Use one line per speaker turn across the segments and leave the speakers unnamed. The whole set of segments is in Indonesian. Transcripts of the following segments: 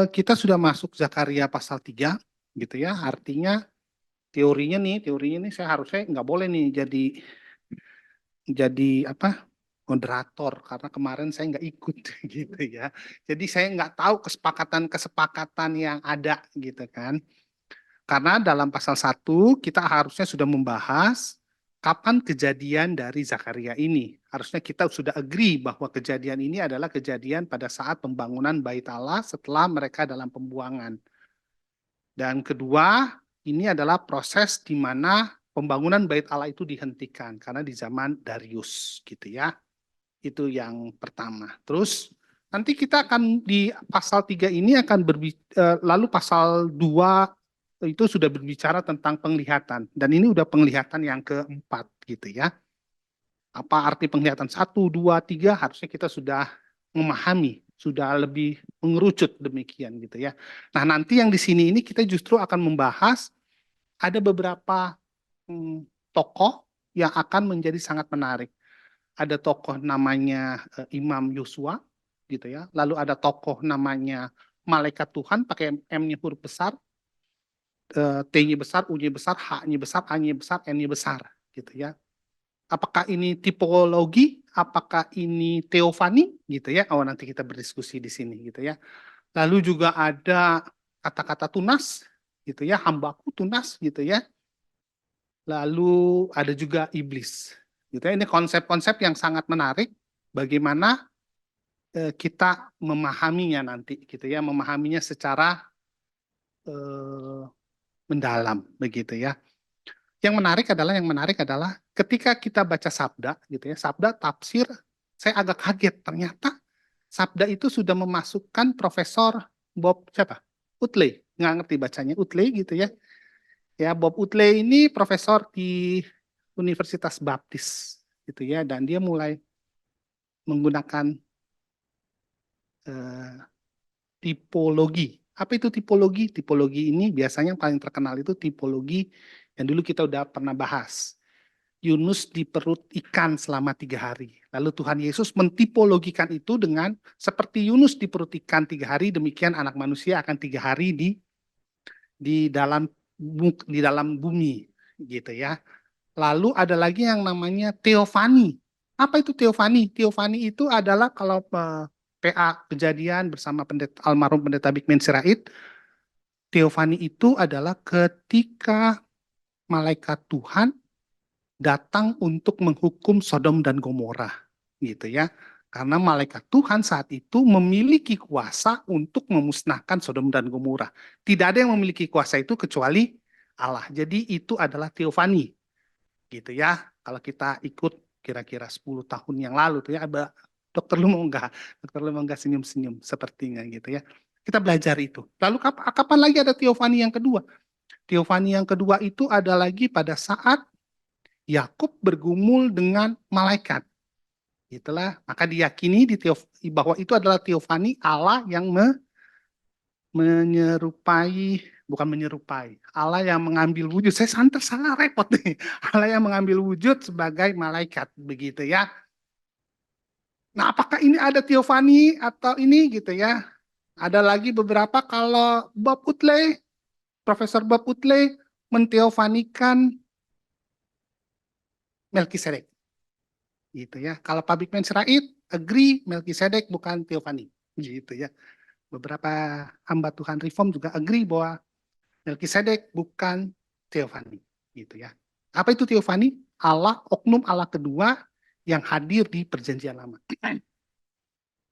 kita sudah masuk Zakaria pasal 3, gitu ya. Artinya teorinya nih saya harusnya nggak boleh nih jadi apa moderator karena kemarin saya nggak ikut gitu ya. Jadi saya nggak tahu kesepakatan yang ada gitu kan. Karena dalam pasal 1 kita harusnya sudah membahas kapan kejadian dari Zakaria ini. Harusnya kita sudah agree bahwa kejadian ini adalah kejadian pada saat pembangunan Bait Allah setelah mereka dalam pembuangan. Dan kedua, ini adalah proses di mana pembangunan Bait Allah itu dihentikan karena di zaman Darius gitu ya. Itu yang pertama. Terus nanti kita akan di pasal 3 ini akan lalu pasal 2 itu sudah berbicara tentang penglihatan dan ini udah penglihatan yang keempat gitu ya. Apa arti penglihatan 1, 2, 3 harusnya kita sudah memahami, sudah lebih mengerucut demikian gitu ya. Nah, nanti yang di sini ini kita justru akan membahas ada beberapa tokoh yang akan menjadi sangat menarik. Ada tokoh namanya Imam Yosua gitu ya. Lalu ada tokoh namanya Malaikat Tuhan pakai M-nya huruf besar, T-nya besar, U-nya besar, H-nya besar, A-nya besar, N-nya besar gitu ya. Apakah ini tipologi, apakah ini teofani gitu ya. Oh, nanti kita berdiskusi di sini gitu ya. Lalu juga ada kata-kata tunas gitu ya, hambaku tunas gitu ya. Lalu ada juga iblis gitu ya. Ini konsep-konsep yang sangat menarik bagaimana kita memahaminya nanti gitu ya, memahaminya secara eh, mendalam begitu ya. Yang menarik adalah ketika kita baca sabda gitu ya, sabda tafsir, saya agak kaget ternyata sabda itu sudah memasukkan Profesor Bob siapa? Utley, nggak ngerti bacanya Utley gitu ya. Ya, Bob Utley ini profesor di Universitas Baptis gitu ya, dan dia mulai menggunakan eh, tipologi. Apa itu tipologi? Tipologi ini biasanya yang paling terkenal itu tipologi yang dulu kita udah pernah bahas. Yunus di perut ikan selama 3 hari. Lalu Tuhan Yesus mentipologikan itu dengan seperti Yunus di perut ikan 3 hari, demikian anak manusia akan 3 hari di dalam bumi, gitu ya. Lalu ada lagi yang namanya teofani. Apa itu teofani? Teofani itu adalah kalau PA Kejadian bersama almarhum pendeta Bigman Sirait, teofani itu adalah ketika malaikat Tuhan datang untuk menghukum Sodom dan Gomora, gitu ya. Karena malaikat Tuhan saat itu memiliki kuasa untuk memusnahkan Sodom dan Gomora. Tidak ada yang memiliki kuasa itu kecuali Allah. Jadi itu adalah teofani, gitu ya. Kalau kita ikut kira-kira 10 tahun yang lalu tuh ya, ada Dokter lu mau nggak senyum-senyum sepertinya gitu ya. Kita belajar itu. Lalu kapan lagi ada teofani yang kedua? Teofani yang kedua itu ada lagi pada saat Yakub bergumul dengan malaikat. Itulah, maka diyakini bahwa itu adalah teofani Allah yang menyerupai, bukan menyerupai, Allah yang mengambil wujud. Saya santer salah repot nih. Allah yang mengambil wujud sebagai malaikat, begitu ya. Nah, apakah ini ada teofani atau ini gitu ya? Ada lagi beberapa kalau Profesor Bob Utley menteofanikan Melkisedek. Gitu ya. Kalau Public Man Sirait, agree Melkisedek bukan teofani. Gitu ya. Beberapa hamba Tuhan Reform juga agree bahwa Melkisedek bukan teofani. Gitu ya. Apa itu teofani? Allah, oknum Allah kedua yang hadir di perjanjian lama.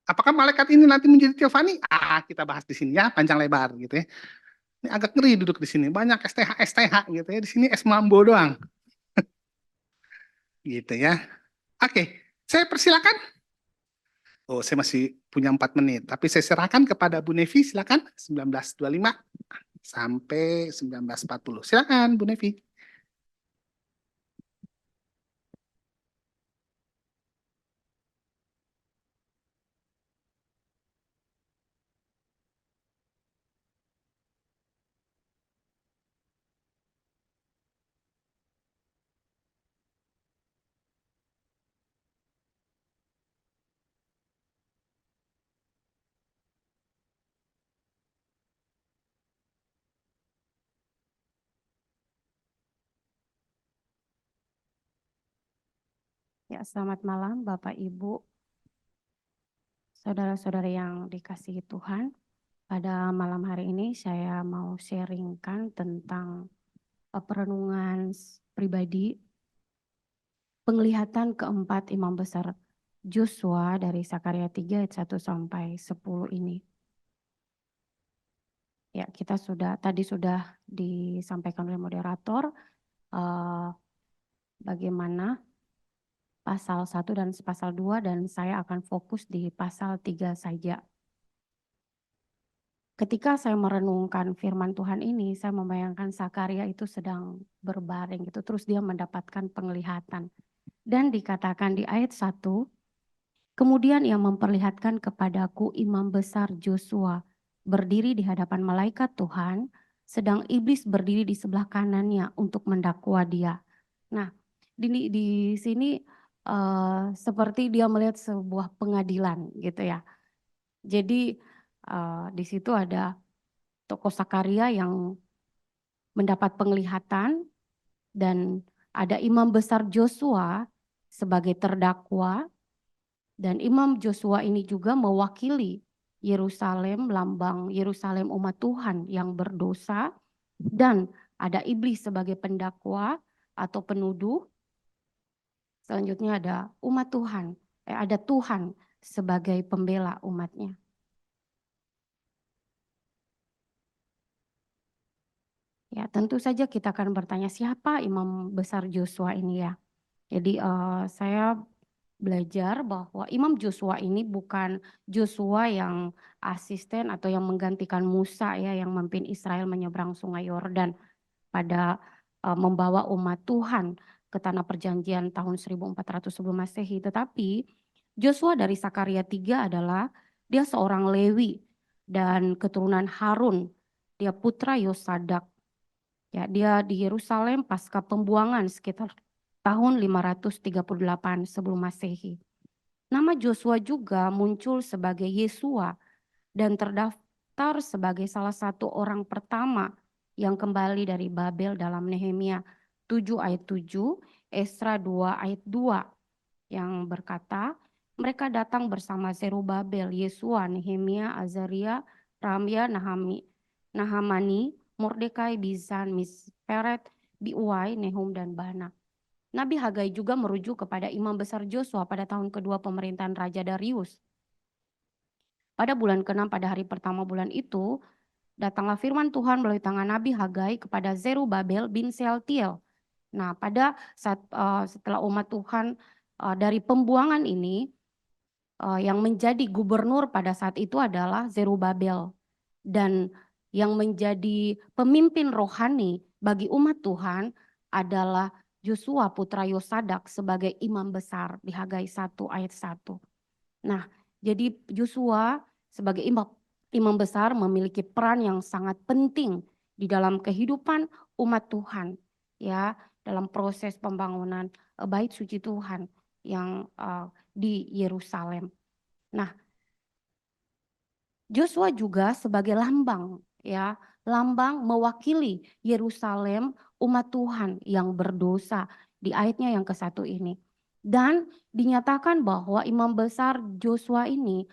Apakah malaikat ini nanti menjadi teofani? Kita bahas di sini ya, panjang lebar gitu ya. Ini agak ngeri duduk di sini. Banyak STH STH gitu ya. Di sini es mambo doang. Gitu ya. Oke, saya persilakan. Oh, saya masih punya 4 menit. Tapi saya serahkan kepada Bu Nevi, silakan. 1925 sampai 1940. Silakan, Bu Nevi.
Ya, selamat malam Bapak Ibu, saudara-saudari yang dikasihi Tuhan. Pada malam hari ini saya mau sharingkan tentang perenungan pribadi, penglihatan keempat imam besar Joshua dari Sakaria 3 ayat 1 sampai 10 ini. Ya, kita tadi sudah disampaikan oleh moderator bagaimana pasal 1 dan pasal 2, dan saya akan fokus di pasal 3 saja. Ketika saya merenungkan firman Tuhan ini, saya membayangkan Sakaria itu sedang berbaring gitu, terus dia mendapatkan penglihatan. Dan dikatakan di ayat 1, kemudian ia memperlihatkan kepadaku imam besar Joshua berdiri di hadapan malaikat Tuhan, sedang iblis berdiri di sebelah kanannya untuk mendakwa dia. Nah, di sini seperti dia melihat sebuah pengadilan gitu ya. Jadi di situ ada tokoh Sakaria yang mendapat penglihatan, dan ada imam besar Joshua sebagai terdakwa, dan imam Joshua ini juga mewakili Yerusalem, lambang Yerusalem umat Tuhan yang berdosa, dan ada iblis sebagai pendakwa atau penuduh. Selanjutnya ada umat Tuhan, ada Tuhan sebagai pembela umatnya. Ya, tentu saja kita akan bertanya siapa imam besar Joshua ini ya. Jadi saya belajar bahwa Imam Joshua ini bukan Joshua yang asisten atau yang menggantikan Musa ya, yang memimpin Israel menyeberang Sungai Yordan pada membawa umat Tuhan ke tanah perjanjian tahun 1400 sebelum Masehi. Tetapi Joshua dari Sakaria 3 adalah dia seorang Lewi dan keturunan Harun. Dia putra Yosadak. Ya, dia di Yerusalem pasca pembuangan sekitar tahun 538 sebelum Masehi. Nama Joshua juga muncul sebagai Yesua dan terdaftar sebagai salah satu orang pertama yang kembali dari Babel dalam Nehemia 7 ayat 7, Esra 2 ayat 2 yang berkata, mereka datang bersama Zerubabel, Yesua, Nehemia, Azaria, Ramya, Nahamani, Mordekai, Bizan, Misperet, Biuai, Nehum, dan Bana. Nabi Hagai juga merujuk kepada imam besar Joshua pada tahun kedua pemerintahan Raja Darius. Pada bulan ke-6 pada hari pertama bulan itu, datanglah firman Tuhan melalui tangan Nabi Hagai kepada Zerubabel bin Sealtiel. Nah, pada saat setelah umat Tuhan dari pembuangan ini, yang menjadi gubernur pada saat itu adalah Zerubabel. Dan yang menjadi pemimpin rohani bagi umat Tuhan adalah Joshua putra Yosadak sebagai imam besar di Hagai 1 ayat 1. Nah, jadi Joshua sebagai imam besar memiliki peran yang sangat penting di dalam kehidupan umat Tuhan, ya, dalam proses pembangunan bait suci Tuhan yang di Yerusalem. Nah, Joshua juga sebagai lambang, ya, lambang mewakili Yerusalem umat Tuhan yang berdosa di ayatnya yang ke-1 ini. Dan dinyatakan bahwa imam besar Joshua ini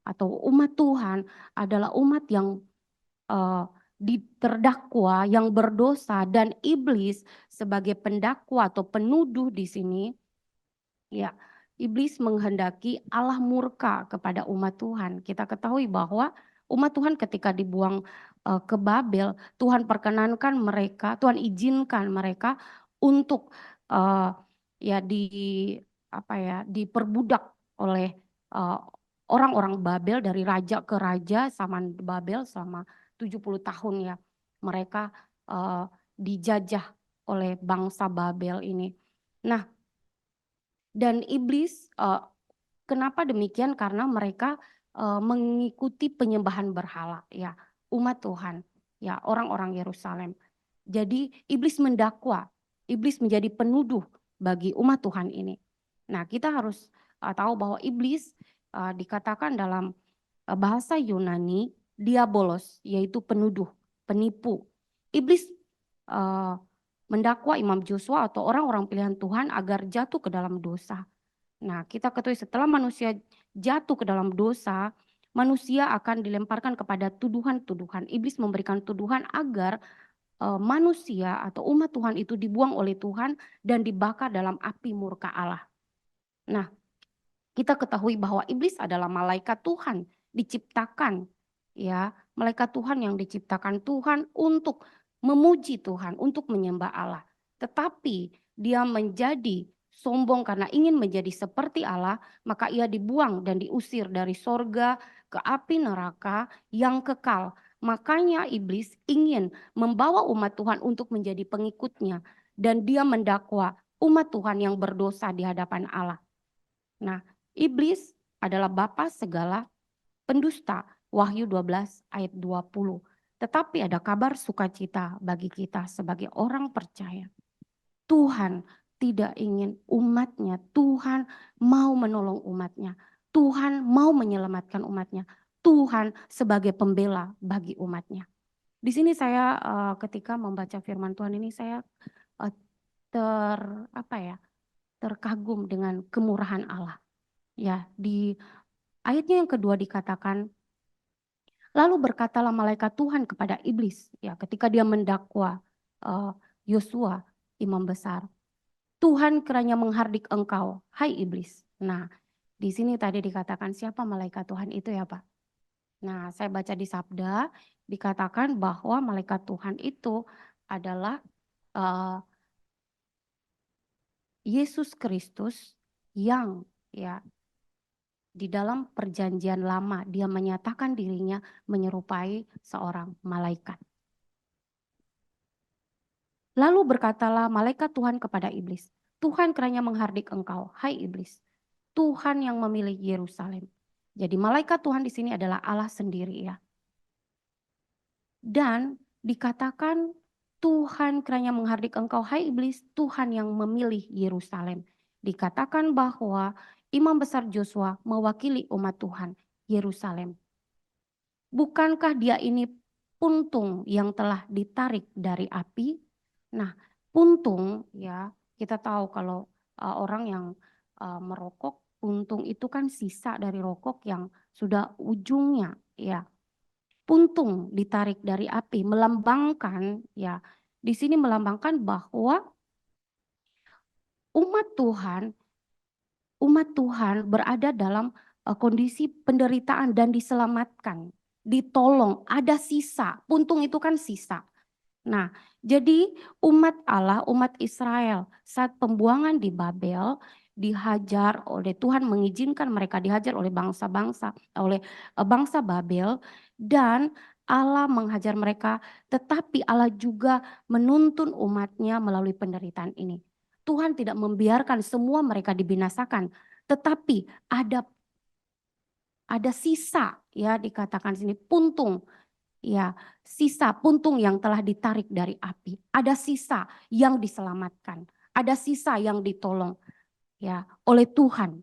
atau umat Tuhan adalah umat yang terdakwa, yang berdosa, dan iblis sebagai pendakwa atau penuduh di sini. Ya, iblis menghendaki Allah murka kepada umat Tuhan. Kita ketahui bahwa umat Tuhan ketika dibuang ke Babel, Tuhan perkenankan mereka, Tuhan izinkan mereka untuk diperbudak oleh orang-orang Babel, dari raja ke raja zaman Babel selama 70 tahun ya. Mereka dijajah oleh bangsa Babel ini. Nah, dan iblis kenapa demikian? Karena mereka mengikuti penyembahan berhala ya, umat Tuhan, ya, orang-orang Yerusalem. Jadi iblis mendakwa, iblis menjadi penuduh bagi umat Tuhan ini. Nah, kita harus tahu bahwa iblis dikatakan dalam bahasa Yunani diabolos, yaitu penuduh, penipu. Iblis mendakwa imam Joshua atau orang-orang pilihan Tuhan agar jatuh ke dalam dosa. Nah, kita ketahui setelah manusia jatuh ke dalam dosa, manusia akan dilemparkan kepada tuduhan-tuduhan. Iblis memberikan tuduhan agar manusia atau umat Tuhan itu dibuang oleh Tuhan dan dibakar dalam api murka Allah. Nah, kita ketahui bahwa iblis adalah malaikat Tuhan, diciptakan ya, malaikat Tuhan yang diciptakan Tuhan untuk memuji Tuhan, untuk menyembah Allah. Tetapi dia menjadi sombong karena ingin menjadi seperti Allah, maka ia dibuang dan diusir dari sorga ke api neraka yang kekal. Makanya iblis ingin membawa umat Tuhan untuk menjadi pengikutnya, dan dia mendakwa umat Tuhan yang berdosa di hadapan Allah. Nah, iblis adalah bapa segala pendusta. Wahyu 12 ayat 20. Tetapi ada kabar sukacita bagi kita sebagai orang percaya. Tuhan tidak ingin umatnya, Tuhan mau menolong umatnya, Tuhan mau menyelamatkan umatnya, Tuhan sebagai pembela bagi umatnya. Di sini saya ketika membaca firman Tuhan ini saya terkagum dengan kemurahan Allah. Ya, di ayatnya yang kedua dikatakan, lalu berkatalah malaikat Tuhan kepada iblis, ya, ketika dia mendakwa Yosua, imam besar. Tuhan kiranya menghardik engkau, hai iblis. Nah, di sini tadi dikatakan siapa malaikat Tuhan itu ya Pak? Nah, saya baca di Sabda, dikatakan bahwa malaikat Tuhan itu adalah Yesus Kristus yang ya di dalam perjanjian lama dia menyatakan dirinya menyerupai seorang malaikat. Lalu berkatalah malaikat Tuhan kepada iblis, Tuhan kiranya menghardik engkau, hai iblis. Tuhan yang memilih Yerusalem. Jadi malaikat Tuhan di sini adalah Allah sendiri ya. Dan dikatakan Tuhan kiranya menghardik engkau, hai iblis, Tuhan yang memilih Yerusalem. Dikatakan bahwa imam besar Joshua mewakili umat Tuhan, Yerusalem. Bukankah dia ini puntung yang telah ditarik dari api? Nah, puntung ya, kita tahu kalau orang yang merokok, puntung itu kan sisa dari rokok yang sudah ujungnya ya. Puntung ditarik dari api melambangkan ya. Di sini melambangkan bahwa umat Tuhan berada dalam kondisi penderitaan dan diselamatkan, ditolong, ada sisa. Puntung itu kan sisa. Nah, jadi umat Allah, umat Israel saat pembuangan di Babel dihajar oleh Tuhan, mengizinkan mereka dihajar oleh bangsa-bangsa, oleh bangsa Babel, dan Allah menghajar mereka, tetapi Allah juga menuntun umatnya melalui penderitaan ini. Tuhan tidak membiarkan semua mereka dibinasakan, tetapi ada sisa ya, dikatakan sini puntung. Ya, sisa puntung yang telah ditarik dari api. Ada sisa yang diselamatkan. Ada sisa yang ditolong ya oleh Tuhan.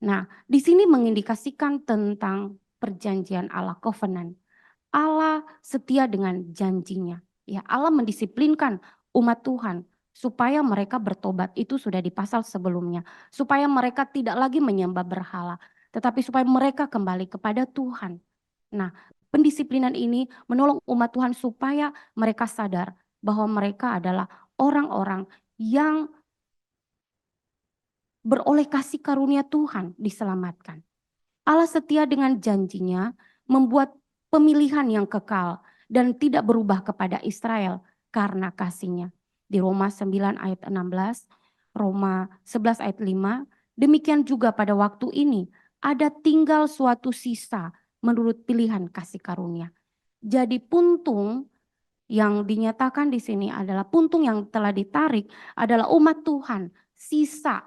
Nah, di sini mengindikasikan tentang perjanjian Allah, covenant. Allah setia dengan janjinya. Ya, Allah mendisiplinkan umat Tuhan supaya mereka bertobat. Itu sudah di pasal sebelumnya. Supaya mereka tidak lagi menyembah berhala, tetapi supaya mereka kembali kepada Tuhan. Nah, pendisiplinan ini menolong umat Tuhan supaya mereka sadar bahwa mereka adalah orang-orang yang beroleh kasih karunia Tuhan diselamatkan. Allah setia dengan janjinya membuat pemilihan yang kekal dan tidak berubah kepada Israel karena kasihnya. Di Roma 9 ayat 16, Roma 11 ayat 5, demikian juga pada waktu ini ada tinggal suatu sisa menurut pilihan kasih karunia. Jadi puntung yang dinyatakan di sini adalah puntung yang telah ditarik adalah umat Tuhan, sisa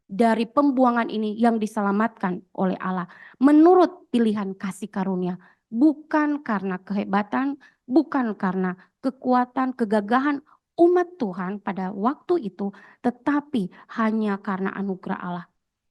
dari pembuangan ini yang diselamatkan oleh Allah menurut pilihan kasih karunia, bukan karena kehebatan, bukan karena kekuatan, kegagahan umat Tuhan pada waktu itu, tetapi hanya karena anugerah Allah.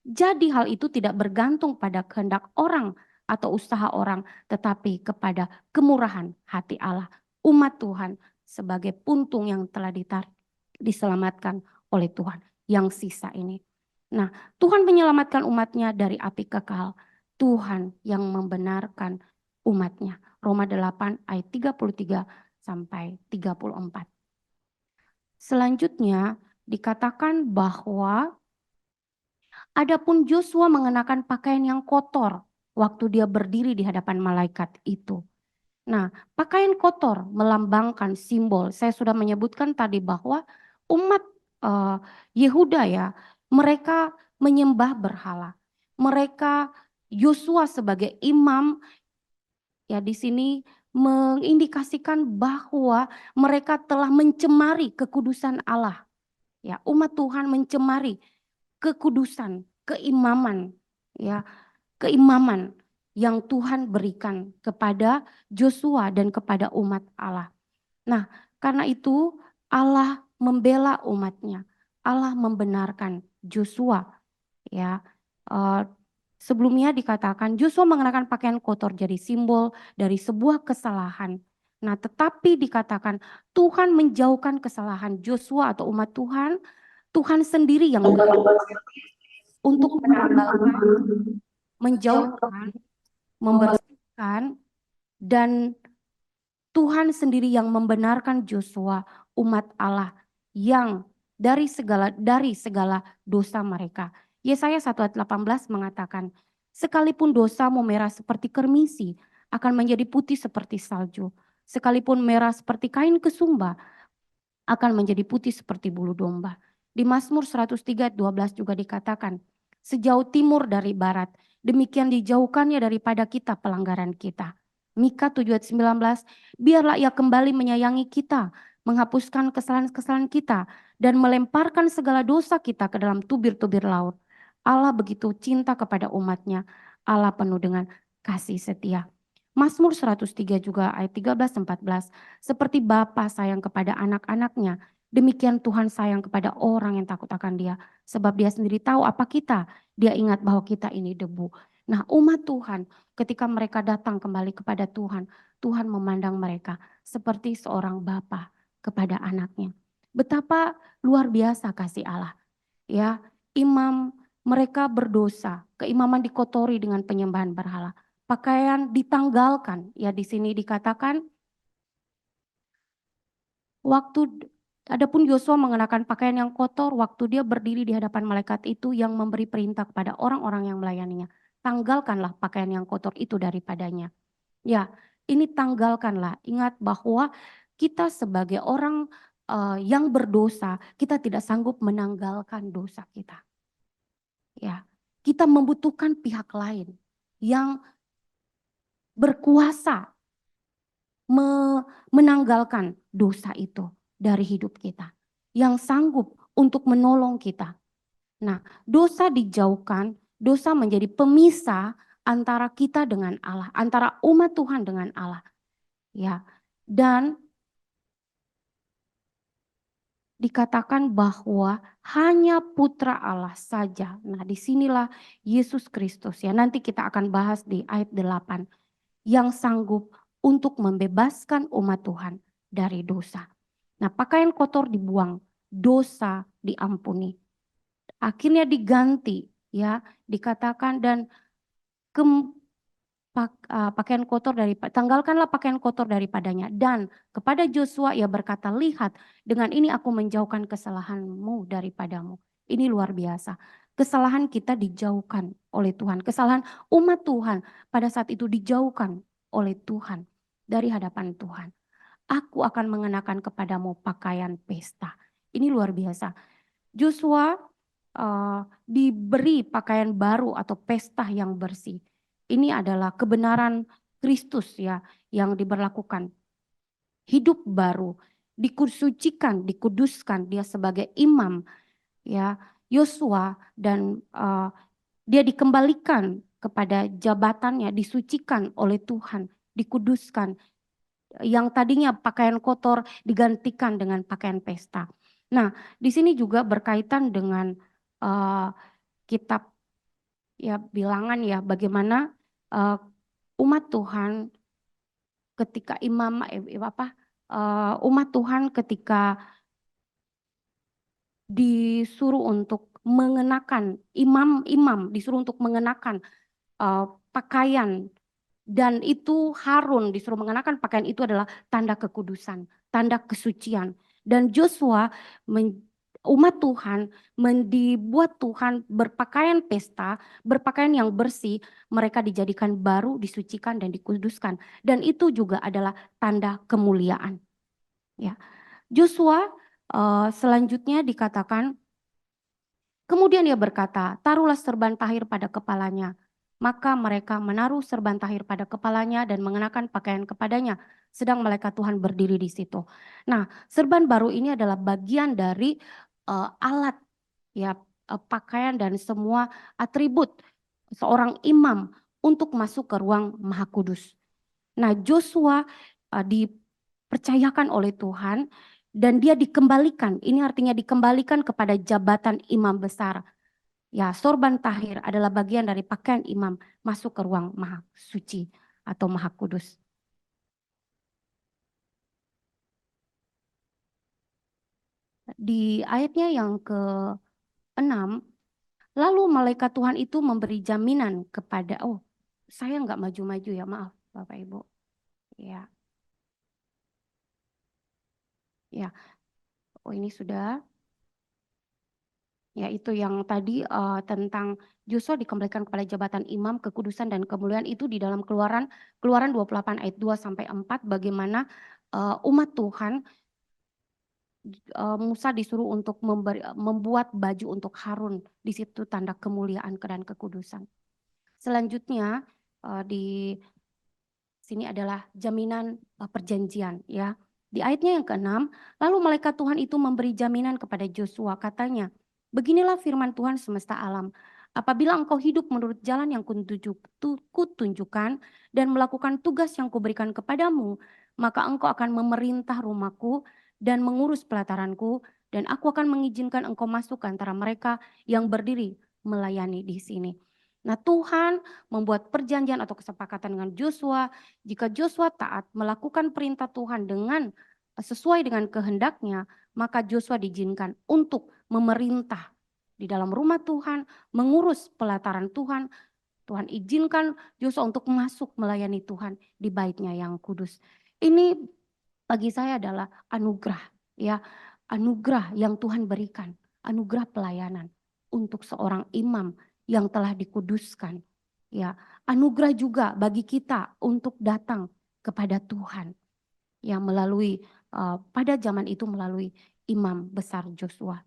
Jadi hal itu tidak bergantung pada kehendak orang atau usaha orang, tetapi kepada kemurahan hati Allah. Umat Tuhan sebagai puntung yang telah ditarik, diselamatkan oleh Tuhan yang sisa ini. Nah, Tuhan menyelamatkan umatnya dari api kekal. Tuhan yang membenarkan umatnya. Roma 8 ayat 33 sampai 34. Selanjutnya dikatakan bahwa adapun Joshua mengenakan pakaian yang kotor waktu dia berdiri di hadapan malaikat itu. Nah, pakaian kotor melambangkan simbol. Saya sudah menyebutkan tadi bahwa umat Yehuda ya, mereka menyembah berhala. Mereka Yosua sebagai imam ya di sini mengindikasikan bahwa mereka telah mencemari kekudusan Allah. Ya, umat Tuhan mencemari kekudusan, keimaman, ya, keimaman yang Tuhan berikan kepada Joshua dan kepada umat Allah. Nah, karena itu Allah membela umatnya. Allah membenarkan Joshua, ya. Sebelumnya dikatakan Joshua mengenakan pakaian kotor jadi simbol dari sebuah kesalahan. Nah, tetapi dikatakan Tuhan menjauhkan kesalahan Joshua atau umat Tuhan. Tuhan sendiri yang untuk menanggalkan, menjauhkan, membersihkan, dan Tuhan sendiri yang membenarkan Joshua, umat Allah yang dari segala dosa mereka. Yesaya 1 ayat 18 mengatakan, sekalipun dosamu merah seperti kermisi, akan menjadi putih seperti salju. Sekalipun merah seperti kain kesumba, akan menjadi putih seperti bulu domba. Di Mazmur 103 ayat 12 juga dikatakan, sejauh timur dari barat, demikian dijauhkannya daripada kita pelanggaran kita. Mika 7 ayat 19, biarlah ia kembali menyayangi kita, menghapuskan kesalahan-kesalahan kita, dan melemparkan segala dosa kita ke dalam tubir-tubir laut. Allah begitu cinta kepada umatnya, Allah penuh dengan kasih setia. Mazmur 103 juga ayat 13-14, seperti Bapa sayang kepada anak-anaknya, demikian Tuhan sayang kepada orang yang takut akan Dia, sebab Dia sendiri tahu apa kita, Dia ingat bahwa kita ini debu. Nah, umat Tuhan ketika mereka datang kembali kepada Tuhan, Tuhan memandang mereka seperti seorang bapa kepada anaknya. Betapa luar biasa kasih Allah. Ya, imam mereka berdosa, keimaman dikotori dengan penyembahan berhala. Pakaian ditanggalkan, ya di sini dikatakan waktu adapun Yosua mengenakan pakaian yang kotor waktu dia berdiri di hadapan malaikat itu yang memberi perintah kepada orang-orang yang melayaninya. Tanggalkanlah pakaian yang kotor itu daripadanya. Ya, ini tanggalkanlah. Ingat bahwa kita sebagai orang yang berdosa, kita tidak sanggup menanggalkan dosa kita. Ya, kita membutuhkan pihak lain yang berkuasa menanggalkan dosa itu dari hidup kita, yang sanggup untuk menolong kita. Nah, dosa dijauhkan, dosa menjadi pemisah antara kita dengan Allah, antara umat Tuhan dengan Allah. Ya, dan dikatakan bahwa hanya putra Allah saja. Nah, disinilah Yesus Kristus ya. Nanti kita akan bahas di ayat 8 yang sanggup untuk membebaskan umat Tuhan dari dosa. Nah, pakaian kotor dibuang, dosa diampuni. Akhirnya diganti ya, dikatakan dan pakaian kotor tanggalkanlah pakaian kotor daripadanya, dan kepada Joshua ia berkata, lihat, dengan ini aku menjauhkan kesalahanmu daripadamu. Ini luar biasa. Kesalahan kita dijauhkan oleh Tuhan. Kesalahan umat Tuhan pada saat itu dijauhkan oleh Tuhan dari hadapan Tuhan. Aku akan mengenakan kepadamu pakaian pesta. Ini luar biasa. Joshua diberi pakaian baru atau pesta yang bersih. Ini adalah kebenaran Kristus ya yang diberlakukan. Hidup baru, dikusucikan, dikuduskan dia sebagai imam ya. Yosua dan dia dikembalikan kepada jabatannya, disucikan oleh Tuhan, dikuduskan. Yang tadinya pakaian kotor digantikan dengan pakaian pesta. Nah, di sini juga berkaitan dengan kitab ya bilangan ya, bagaimana umat Tuhan ketika umat Tuhan ketika disuruh untuk mengenakan, imam disuruh untuk mengenakan pakaian, dan itu Harun disuruh mengenakan pakaian itu adalah tanda kekudusan, tanda kesucian. Dan Joshua umat Tuhan dibuat Tuhan berpakaian pesta, berpakaian yang bersih, mereka dijadikan baru, disucikan dan dikuduskan. Dan itu juga adalah tanda kemuliaan. Ya. Joshua selanjutnya dikatakan, kemudian ia berkata, taruhlah serban tahir pada kepalanya. Maka mereka menaruh serban tahir pada kepalanya dan mengenakan pakaian kepadanya. Sedang malaikat Tuhan berdiri di situ. Nah, serban baru ini adalah bagian dari alat, ya, pakaian dan semua atribut seorang imam untuk masuk ke ruang Maha Kudus. Nah, Joshua dipercayakan oleh Tuhan dan dia dikembalikan. Ini artinya dikembalikan kepada jabatan imam besar. Ya, sorban tahir adalah bagian dari pakaian imam masuk ke ruang Maha Suci atau Maha Kudus. Di ayatnya yang ke-6, lalu malaikat Tuhan itu memberi jaminan kepada, saya nggak maju-maju ya, maaf Bapak Ibu. Ya, ya, ini sudah. Ya, itu yang tadi tentang Joshua dikembalikan kepada jabatan imam, kekudusan dan kemuliaan itu di dalam Keluaran 28 ayat 2 sampai 4, bagaimana umat Tuhan Musa disuruh untuk membuat baju untuk Harun, di situ tanda kemuliaan dan kekudusan. Selanjutnya di sini adalah jaminan perjanjian, ya. Di ayatnya yang ke-6, lalu malaikat Tuhan itu memberi jaminan kepada Joshua, katanya, beginilah firman Tuhan semesta alam, apabila engkau hidup menurut jalan yang kutunjukkan dan melakukan tugas yang kuberikan kepadamu, maka engkau akan memerintah rumahku dan mengurus pelataranku, dan aku akan mengizinkan engkau masuk ke antara mereka yang berdiri melayani di sini. Nah, Tuhan membuat perjanjian atau kesepakatan dengan Joshua. Jika Joshua taat melakukan perintah Tuhan dengan sesuai dengan kehendaknya, maka Joshua diizinkan untuk memerintah di dalam rumah Tuhan, mengurus pelataran Tuhan. Tuhan izinkan Joshua untuk masuk melayani Tuhan di bait-Nya yang kudus. Ini bagi saya adalah anugerah, ya, anugerah yang Tuhan berikan, anugerah pelayanan untuk seorang imam yang telah dikuduskan. Ya, anugerah juga bagi kita untuk datang kepada Tuhan yang melalui pada zaman itu melalui imam besar Joshua.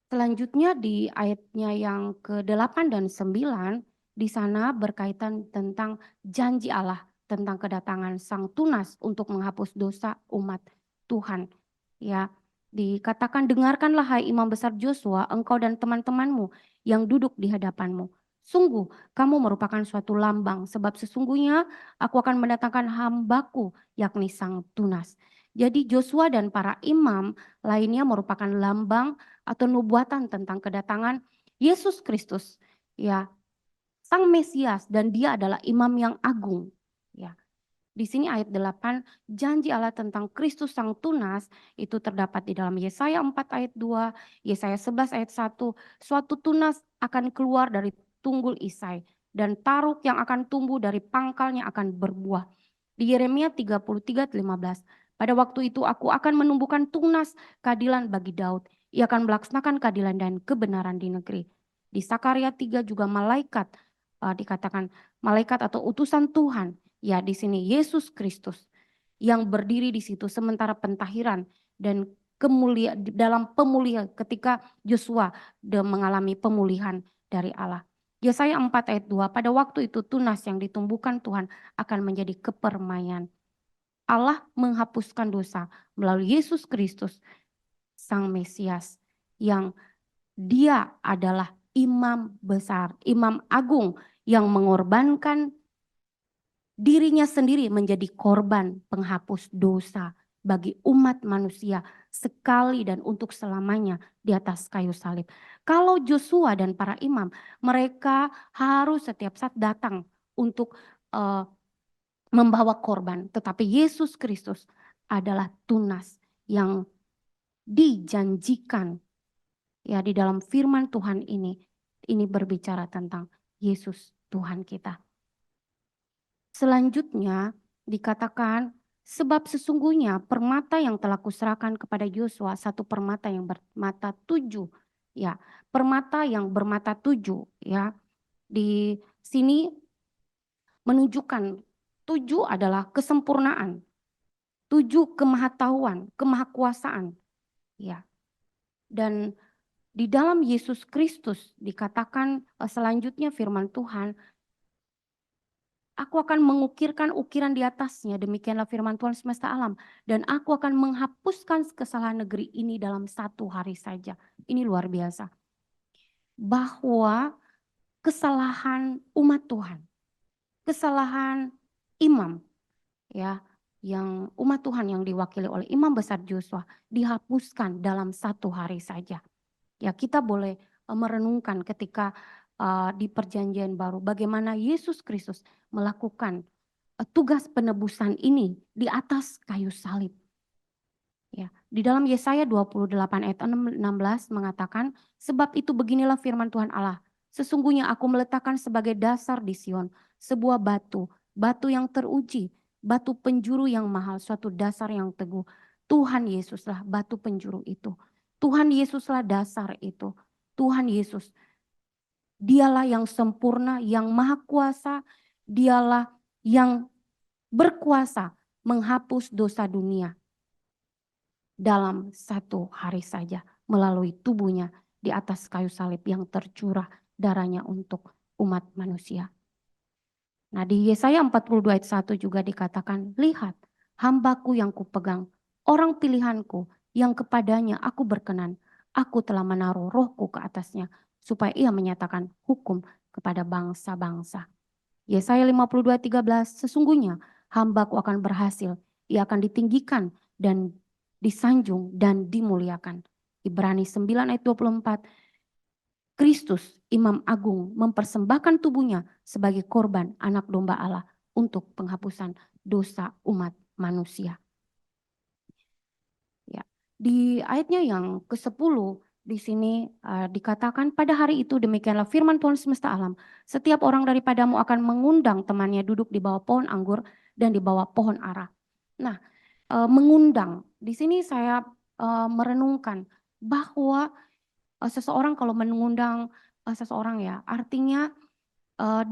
Selanjutnya di ayatnya yang ke-8 dan 9, di sana berkaitan tentang janji Allah tentang kedatangan Sang Tunas untuk menghapus dosa umat Tuhan. Ya, dikatakan, dengarkanlah hai imam besar Joshua, engkau dan teman-temanmu yang duduk di hadapanmu. Sungguh kamu merupakan suatu lambang, sebab sesungguhnya aku akan mendatangkan hambaku, yakni Sang Tunas. Jadi Joshua dan para imam lainnya merupakan lambang atau nubuatan tentang kedatangan Yesus Kristus, ya, Sang Mesias, dan dia adalah imam yang agung, ya. Di sini ayat 8, janji Allah tentang Kristus Sang Tunas itu terdapat di dalam Yesaya 4 ayat 2, Yesaya 11 ayat 1, suatu tunas akan keluar dari tunggul Isai dan taruk yang akan tumbuh dari pangkalnya akan berbuah. Di Yeremia 33:15, pada waktu itu aku akan menumbuhkan tunas keadilan bagi Daud. Ia akan melaksanakan keadilan dan kebenaran di negeri. Di Sakaria 3 juga malaikat dikatakan malaikat atau utusan Tuhan. Ya, di sini Yesus Kristus yang berdiri di situ sementara pentahiran dan kemuliaan dalam pemulihan ketika Yosua mengalami pemulihan dari Allah. Yesaya 4 ayat 2, pada waktu itu tunas yang ditumbuhkan Tuhan akan menjadi kepermaian. Allah menghapuskan dosa melalui Yesus Kristus, Sang Mesias, yang dia adalah imam besar, imam agung yang mengorbankan dirinya sendiri menjadi korban penghapus dosa bagi umat manusia sekali dan untuk selamanya di atas kayu salib. Kalau Joshua dan para imam, mereka harus setiap saat datang untuk membawa korban, tetapi Yesus Kristus adalah tunas yang dijanjikan ya di dalam firman Tuhan ini berbicara tentang Yesus Tuhan kita. Selanjutnya dikatakan, sebab sesungguhnya permata yang telah kuserahkan kepada Yosua, satu permata yang bermata 7, ya, permata yang bermata 7, ya. Di sini menunjukkan 7 adalah kesempurnaan, 7 kemahatauan, kemahakuasaan, ya. Dan di dalam Yesus Kristus dikatakan selanjutnya firman Tuhan, aku akan mengukirkan ukiran di atasnya, demikianlah firman Tuhan semesta alam. Dan aku akan menghapuskan kesalahan negeri ini dalam 1 hari saja. Ini luar biasa. Bahwa kesalahan umat Tuhan, kesalahan imam, ya, yang umat Tuhan yang diwakili oleh Imam Besar Joshua dihapuskan dalam 1 hari saja. Ya, kita boleh merenungkan ketika di perjanjian baru bagaimana Yesus Kristus melakukan tugas penebusan ini di atas kayu salib. Ya, di dalam Yesaya 28 ayat 16 mengatakan, sebab itu beginilah firman Tuhan Allah, sesungguhnya aku meletakkan sebagai dasar di Sion sebuah batu, batu yang teruji, batu penjuru yang mahal, suatu dasar yang teguh. Tuhan Yesuslah batu penjuru itu. Tuhan Yesuslah dasar itu. Tuhan Yesus, dialah yang sempurna, yang maha kuasa, dialah yang berkuasa menghapus dosa dunia dalam 1 hari saja melalui tubuhnya di atas kayu salib yang tercurah darahnya untuk umat manusia. Nah, di Yesaya 42 ayat 1 juga dikatakan, lihat hambaku yang kupegang, orang pilihanku yang kepadanya aku berkenan, aku telah menaruh rohku ke atasnya supaya ia menyatakan hukum kepada bangsa-bangsa. Yesaya 52 ayat 13, sesungguhnya hambaku akan berhasil, ia akan ditinggikan dan disanjung dan dimuliakan. Ibrani 9 ayat 24, Kristus Imam Agung mempersembahkan tubuhnya sebagai korban anak domba Allah untuk penghapusan dosa umat manusia. Ya, di ayatnya yang ke-10 di sini dikatakan pada hari itu demikianlah firman Tuhan semesta alam, setiap orang daripadamu akan mengundang temannya duduk di bawah pohon anggur dan di bawah pohon ara. Nah, mengundang. Di sini saya merenungkan bahwa seseorang kalau mengundang seseorang ya, artinya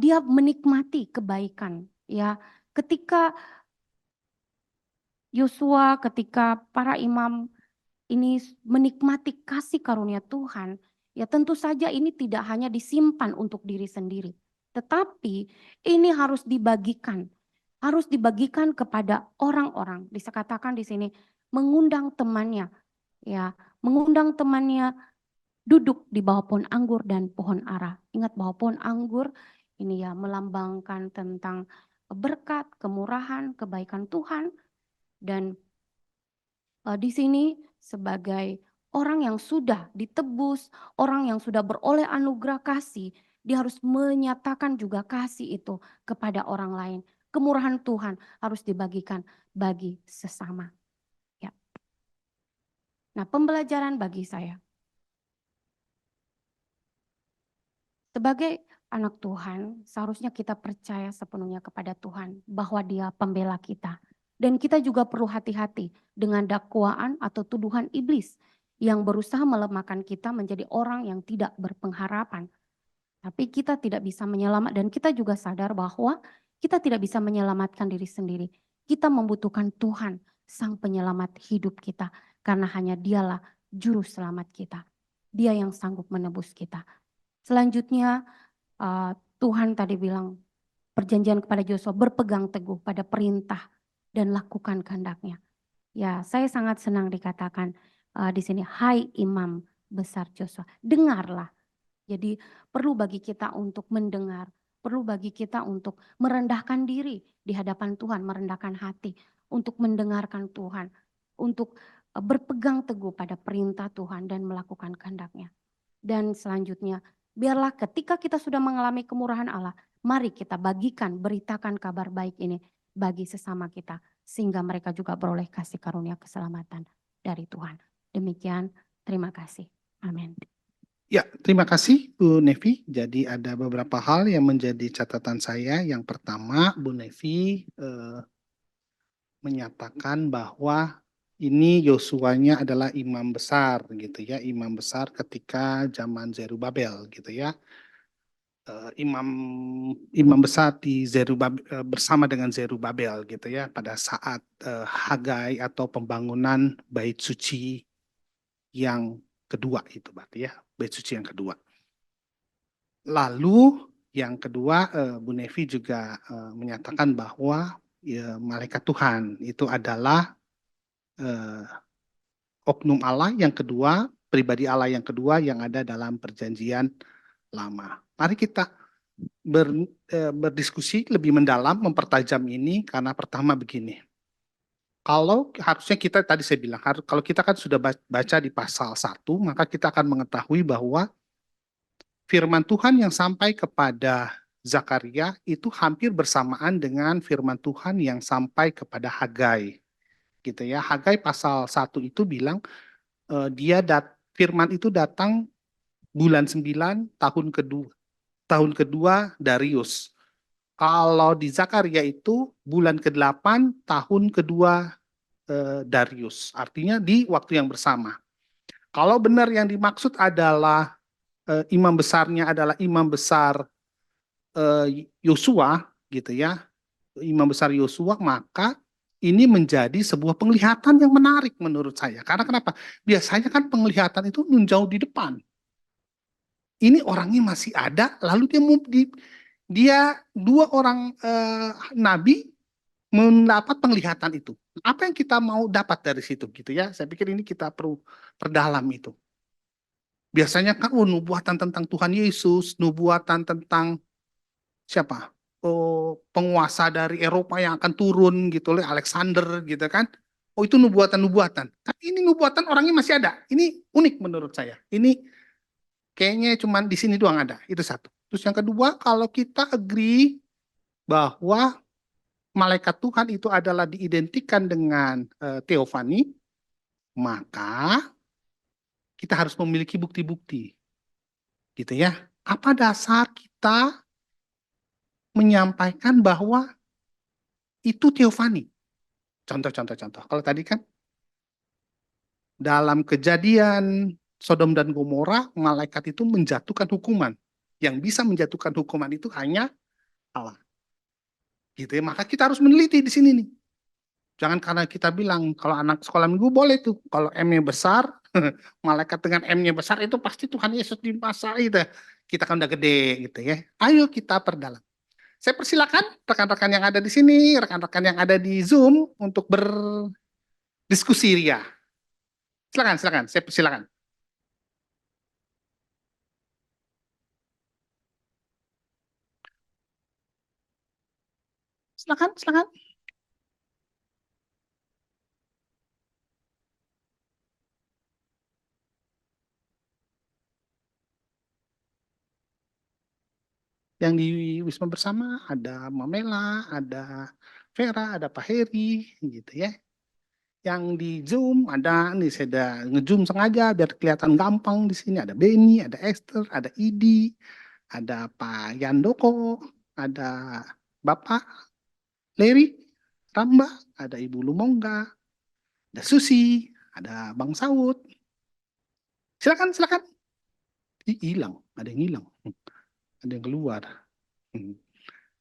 dia menikmati kebaikan ya. Ketika Yosua, ketika para imam ini menikmati kasih karunia Tuhan, ya tentu saja ini tidak hanya disimpan untuk diri sendiri, tetapi ini harus dibagikan kepada orang-orang. Bisa katakan di sini mengundang temannya, ya, mengundang temannya duduk di bawah pohon anggur dan pohon ara. Ingat bahwa pohon anggur ini ya melambangkan tentang berkat, kemurahan, kebaikan Tuhan, dan di sini sebagai orang yang sudah ditebus, orang yang sudah beroleh anugerah kasih, dia harus menyatakan juga kasih itu kepada orang lain. Kemurahan Tuhan harus dibagikan bagi sesama. Ya. Nah, pembelajaran bagi saya. Sebagai anak Tuhan, seharusnya kita percaya sepenuhnya kepada Tuhan bahwa Dia pembela kita. Dan kita juga perlu hati-hati dengan dakwaan atau tuduhan iblis yang berusaha melemahkan kita menjadi orang yang tidak berpengharapan. Tapi kita tidak bisa menyelamatkan, dan kita juga sadar bahwa kita tidak bisa menyelamatkan diri sendiri. Kita membutuhkan Tuhan, Sang Penyelamat hidup kita. Karena hanya Dialah juru selamat kita. Dia yang sanggup menebus kita. Selanjutnya Tuhan tadi bilang perjanjian kepada Joshua, berpegang teguh pada perintah dan lakukan kehendaknya. Ya, saya sangat senang dikatakan di sini, hai Imam Besar Joshua, dengarlah. Jadi perlu bagi kita untuk mendengar, perlu bagi kita untuk merendahkan diri di hadapan Tuhan, merendahkan hati, untuk mendengarkan Tuhan, untuk berpegang teguh pada perintah Tuhan dan melakukan kehendaknya. Dan selanjutnya, biarlah ketika kita sudah mengalami kemurahan Allah, mari kita bagikan, beritakan kabar baik ini bagi sesama kita, sehingga mereka juga beroleh kasih karunia keselamatan dari Tuhan. Demikian, terima kasih. Amin.
Ya, terima kasih Bu Nevi. Jadi ada beberapa hal yang menjadi catatan saya. Yang pertama, Bu Nevi menyatakan bahwa ini Yosuanya adalah imam besar gitu ya, imam besar ketika zaman Zerubabel gitu ya. Imam imam besar di Zerubabel bersama dengan Zerubabel gitu ya pada saat Hagai atau pembangunan bait suci yang kedua itu berarti ya, bait suci yang kedua. Lalu yang kedua Bu Nevi juga menyatakan bahwa ya, malaikat Tuhan itu adalah oknum Allah yang kedua, pribadi Allah yang kedua yang ada dalam perjanjian lama. Mari kita berdiskusi lebih mendalam, mempertajam ini, karena pertama begini. Kalau harusnya kita, tadi saya bilang, kalau kita kan sudah baca di pasal 1, maka kita akan mengetahui bahwa firman Tuhan yang sampai kepada Zakaria itu hampir bersamaan dengan firman Tuhan yang sampai kepada Hagai. Gitu ya. Hagai pasal 1 itu bilang, firman itu datang bulan 9 tahun kedua Darius. Kalau di Zakaria itu bulan ke-8 tahun kedua Darius. Artinya di waktu yang bersama. Kalau benar yang dimaksud adalah imam besarnya adalah imam besar Yosua gitu ya. Imam besar Yosua, maka ini menjadi sebuah penglihatan yang menarik menurut saya. Karena kenapa? Biasanya kan penglihatan itu menjauh di depan. Ini orangnya masih ada, lalu dia dua orang nabi mendapat penglihatan itu. Apa yang kita mau dapat dari situ gitu ya? Saya pikir ini kita perlu perdalam itu. Biasanya kan nubuatan tentang Tuhan Yesus, nubuatan tentang siapa? Oh, penguasa dari Eropa yang akan turun gitu oleh Alexander gitu kan. Oh, itu nubuatan-nubuatan. Tapi ini nubuatan orangnya masih ada. Ini unik menurut saya. Ini kayaknya cuma di sini doang ada. Itu satu. Terus yang kedua, kalau kita agree bahwa malaikat Tuhan itu adalah diidentikan dengan teofani, maka kita harus memiliki bukti-bukti. Gitu ya. Apa dasar kita menyampaikan bahwa itu teofani? Contoh. Kalau tadi kan dalam kejadian Sodom dan Gomora, malaikat itu menjatuhkan hukuman. Yang bisa menjatuhkan hukuman itu hanya Allah. Gitu ya. Maka kita harus meneliti di sini nih. Jangan karena kita bilang kalau anak sekolah minggu boleh tuh, kalau M-nya besar, malaikat dengan M-nya besar itu pasti Tuhan Yesus di masa itu. Kita kan udah gede gitu ya. Ayo kita perdalam. Saya persilakan rekan-rekan yang ada di sini, rekan-rekan yang ada di Zoom untuk berdiskusi ria. Silakan, saya persilakan. Silakan. Yang di Wisma Bersama ada Mamela, ada Vera, ada Pak Heri, gitu ya. Yang di Zoom ada, nih saya ada nge-zoom sengaja biar kelihatan gampang di sini. Ada Benny, ada Esther, ada Idi, ada Pak Yandoko, ada Bapak Leri, Ramba, ada Ibu Lumongga, ada Susi, ada Bang Saud. Silakan. Hilang, ada yang hilang, ada yang keluar.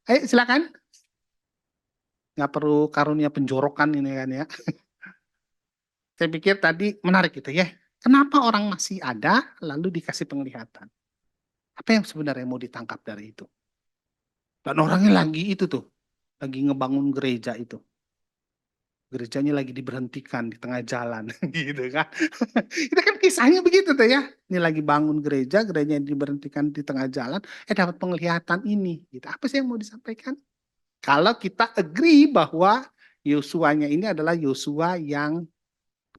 Ayo silakan. Nggak perlu karunia penjorokan ini kan ya. Saya pikir tadi menarik gitu ya. Kenapa orang masih ada lalu dikasih penglihatan? Apa yang sebenarnya mau ditangkap dari itu? Dan orangnya lagi itu tuh, lagi ngebangun gereja itu. Gerejanya lagi diberhentikan di tengah jalan gitu kan. Itu kan kisahnya begitu tuh ya. Ini lagi bangun gereja, gerejanya diberhentikan di tengah jalan, dapat penglihatan ini. Gitu. Apa sih yang mau disampaikan? Kalau kita agree bahwa Yosuanya ini adalah Yosua yang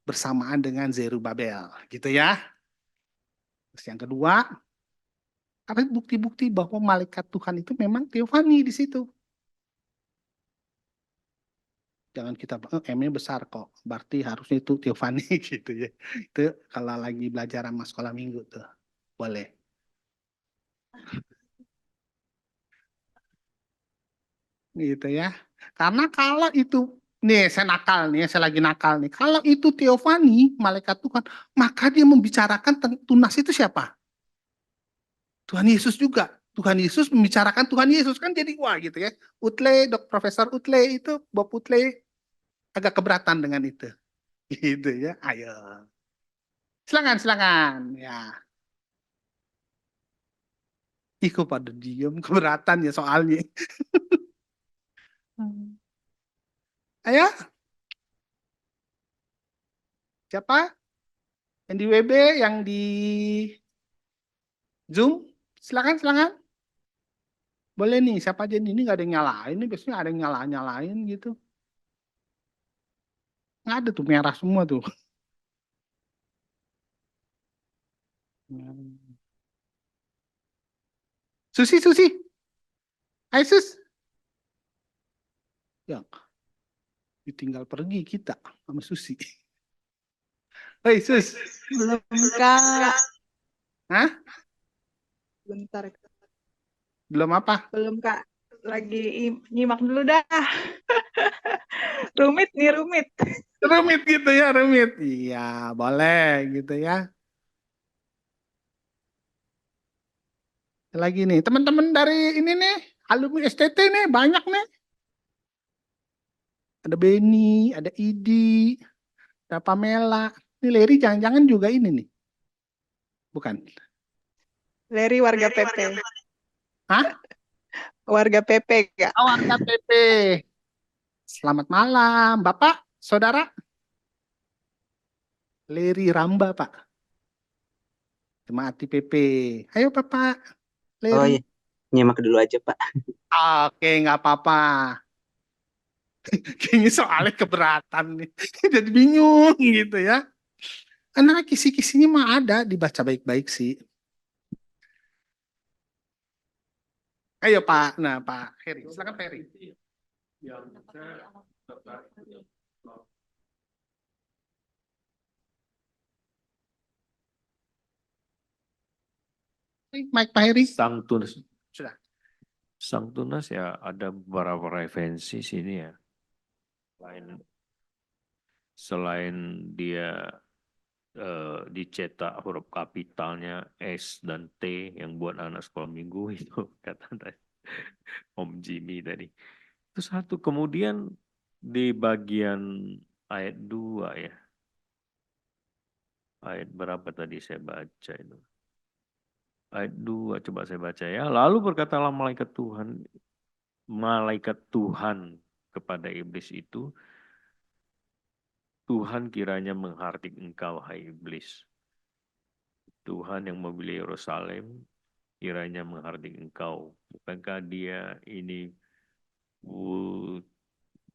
bersamaan dengan Zerubabel, gitu ya. Terus yang kedua, ada bukti-bukti bahwa malaikat Tuhan itu memang teofani di situ. Jangan kita M-nya besar kok, berarti harusnya itu Tiofani gitu ya. Itu kalau lagi belajar sama sekolah minggu tuh, boleh. Gitu ya. Karena kalau itu, nih saya nakal nih, saya lagi nakal nih. Kalau itu Tiofani, malaikat Tuhan, maka dia membicarakan tunas itu siapa? Tuhan Yesus juga. Tuhan Yesus membicarakan Tuhan Yesus kan jadi wah gitu ya. Utle, Profesor Utle itu, Bob Utle agak keberatan dengan itu. Gitu ya. Ayo. Silakan, silakan. Ya. Ih, kok pada diem, keberatan ya soalnya. Ayo, siapa? Yang di WB, yang di Zoom? Silakan, silakan. Boleh nih, siapa aja ini nggak ada yang nyalain nih, biasanya ada yang nyalain gitu. Nggak ada tuh, merah semua tuh. Susi, Susi. Hai, Sus. Ya, ditinggal pergi kita sama Susi. Hei, Sus.
Belum Kak,
Hah?
bentar.
Belum apa?
Belum Kak, lagi nyimak dulu dah. Rumit nih, rumit.
Rumit gitu ya, rumit. Iya, boleh gitu ya. Lagi nih, teman-teman dari ini nih, alumni STT nih, banyak nih. Ada Beni, ada Idi, ada Pamela. Ini Leri jangan-jangan juga ini nih. Bukan.
Leri warga PP.
Hah?
Warga PP Kak.
Oh, warga PP. Selamat malam, Bapak, Saudara. Leri Ramba, Pak. Jemaat di PP. Ayo, Bapak.
Oh
Leri.
iya, nyimak dulu aja Pak.
Oke, nggak apa-apa. Kayaknya soalnya keberatan nih. Jadi bingung gitu ya. Karena kisi-kisinya mah ada, dibaca baik-baik sih. Ayo Pak, nah Pak Heri, silakan Pak Heri. Mike Pak Heri.
Sang Tunas,
Sudah.
Sang Tunas ya ada beberapa referensi sini ya. Selain dia dicetak huruf kapitalnya S dan T yang buat anak sekolah minggu itu kata Om Jimmy tadi. Itu satu. Kemudian di bagian ayat 2 ya. Ayat berapa tadi saya baca itu? Ayat 2 coba saya baca ya. Lalu berkatalah malaikat Tuhan kepada iblis itu, Tuhan kiranya menghardik engkau, hai iblis. Tuhan yang memilih Yerusalem, kiranya menghardik engkau. Bukankah dia ini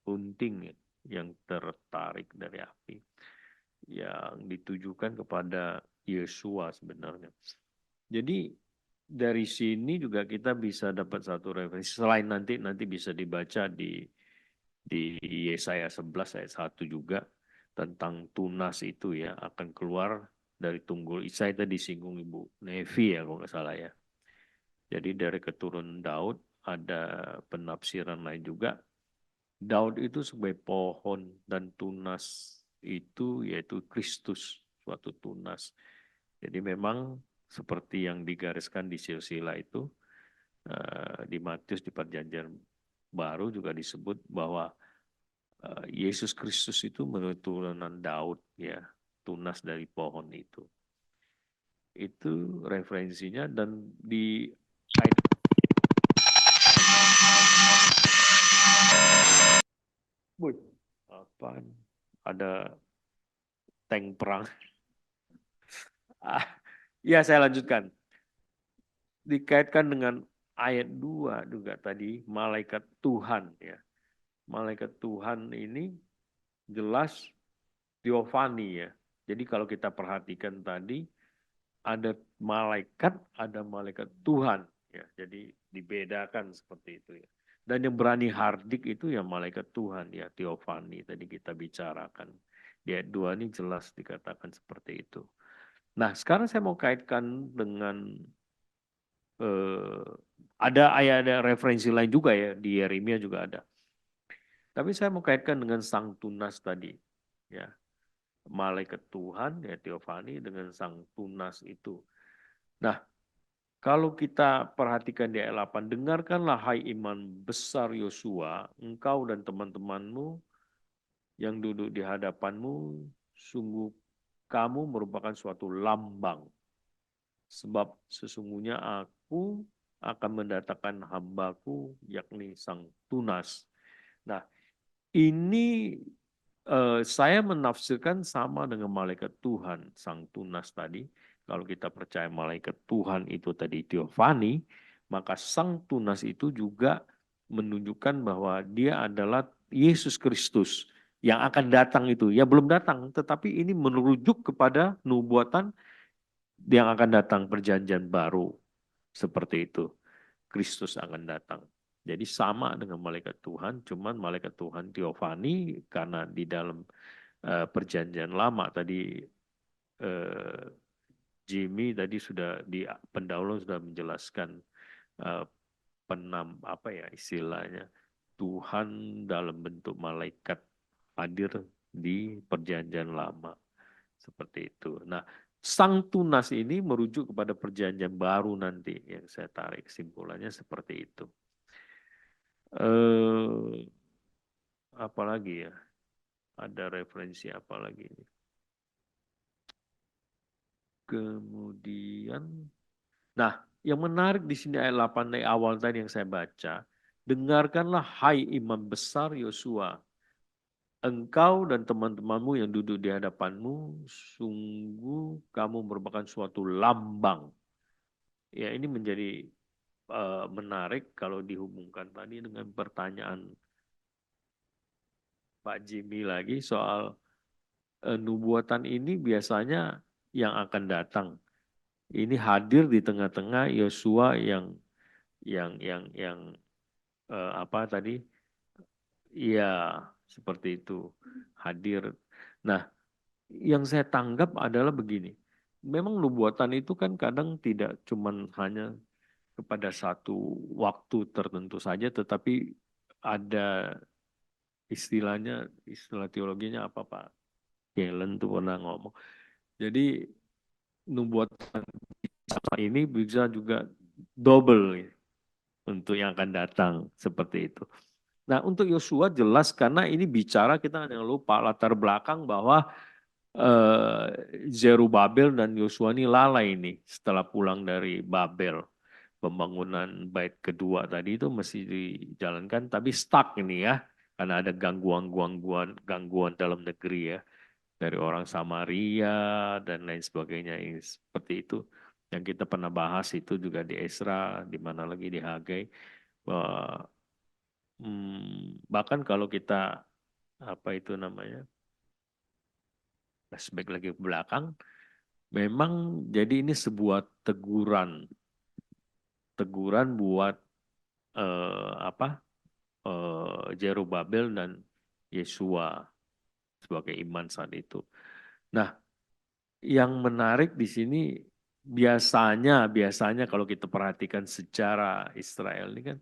bunting yang tertarik dari api, yang ditujukan kepada Yesua sebenarnya. Jadi dari sini juga kita bisa dapat satu referensi. Selain nanti bisa dibaca di Yesaya 11 ayat 1 juga tentang tunas itu ya akan keluar dari tunggul Isai tadi disinggung Ibu Nevi ya kalau nggak salah ya. Jadi dari keturunan Daud ada penafsiran lain juga. Daud itu sebagai pohon dan tunas itu yaitu Kristus, suatu tunas. Jadi memang seperti yang digariskan di silsilah itu di Matius di perjanjian baru juga disebut bahwa Yesus Kristus itu menurut turunan Daud ya, tunas dari pohon itu. Itu referensinya dan di apa ada tank perang. Ya saya lanjutkan. Dikaitkan dengan ayat 2 juga tadi malaikat Tuhan ya. Malaikat Tuhan ini jelas Theophany ya. Jadi kalau kita perhatikan tadi ada malaikat Tuhan ya. Jadi dibedakan seperti itu ya. Dan yang berani hardik itu ya malaikat Tuhan, ya teofani tadi kita bicarakan. Di ayat 2 ini jelas dikatakan seperti itu. Nah, sekarang saya mau kaitkan dengan ada referensi lain juga ya, di Yeremia juga ada. Tapi saya mau kaitkan dengan sang tunas tadi, ya. Malaikat Tuhan, ya teofani dengan sang tunas itu. Nah, kalau kita perhatikan di ayat 8, dengarkanlah hai iman besar Yosua, engkau dan teman-temanmu yang duduk di hadapanmu, sungguh kamu merupakan suatu lambang. Sebab sesungguhnya aku akan mendatangkan hambaku, yakni sang tunas. Nah, ini saya menafsirkan sama dengan malaikat Tuhan, sang tunas tadi. Kalau kita percaya malaikat Tuhan itu tadi teofani, maka sang tunas itu juga menunjukkan bahwa dia adalah Yesus Kristus yang akan datang itu. Ya belum datang, tetapi ini merujuk kepada nubuatan yang akan datang, perjanjian baru. Seperti itu. Kristus akan datang. Jadi sama dengan malaikat Tuhan, cuman malaikat Tuhan teofani karena di dalam perjanjian lama tadi Jimmy tadi sudah di pendahuluan sudah menjelaskan apa ya istilahnya, Tuhan dalam bentuk malaikat hadir di perjanjian lama seperti itu. Nah, sang tunas ini merujuk kepada perjanjian baru nanti yang saya tarik kesimpulannya seperti itu. Apalagi ya? Ada referensi apa lagi ini? Kemudian, nah yang menarik di sini ayat 8 dari awal tadi yang saya baca, dengarkanlah hai imam besar Yosua, engkau dan teman-temanmu yang duduk di hadapanmu, sungguh kamu merupakan suatu lambang. Ya ini menjadi menarik kalau dihubungkan tadi dengan pertanyaan Pak Jimmy lagi soal nubuatan ini biasanya yang akan datang. Ini hadir di tengah-tengah Yosua yang apa tadi? Iya, seperti itu. Hadir. Nah, yang saya tanggap adalah begini. Memang nubuatan itu kan kadang tidak cuman hanya kepada satu waktu tertentu saja, tetapi ada istilahnya, istilah teologinya apa Pak? Kellen tuh pernah ngomong. Jadi nubuatan ini bisa juga double untuk yang akan datang seperti itu. Nah untuk Yosua jelas karena ini bicara kita jangan lupa latar belakang bahwa Zerubabel dan Yosua ini lalai ini setelah pulang dari Babel. Pembangunan bait kedua tadi itu mesti dijalankan tapi stuck ini ya karena ada gangguan dalam negeri ya dari orang Samaria dan lain sebagainya seperti itu yang kita pernah bahas itu juga di Esra di mana lagi di Hagai bahkan kalau kita apa itu namanya flashback lagi ke belakang memang jadi ini sebuah teguran buat Zerubabel dan Yesua sebagai iman saat itu. Nah, yang menarik di sini biasanya kalau kita perhatikan sejarah Israel ini kan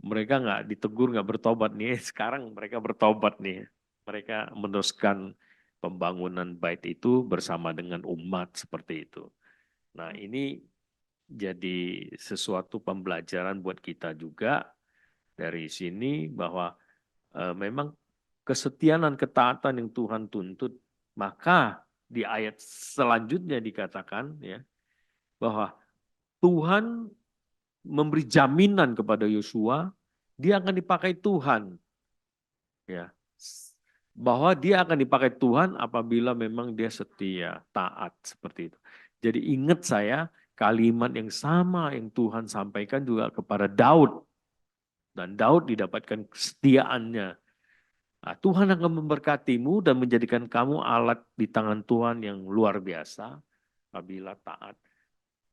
mereka nggak ditegur, nggak bertobat nih. Sekarang mereka bertobat nih. Mereka meneruskan pembangunan bait itu bersama dengan umat seperti itu. Nah, ini jadi sesuatu pembelajaran buat kita juga dari sini bahwa memang kesetiaan dan ketaatan yang Tuhan tuntut, maka di ayat selanjutnya dikatakan ya bahwa Tuhan memberi jaminan kepada Yosua, dia akan dipakai Tuhan, ya, bahwa dia akan dipakai Tuhan apabila memang dia setia, taat seperti itu. Jadi ingat saya kalimat yang sama yang Tuhan sampaikan juga kepada Daud. Dan Daud didapatkan kesetiaannya. Nah, Tuhan akan memberkatimu dan menjadikan kamu alat di tangan Tuhan yang luar biasa apabila taat.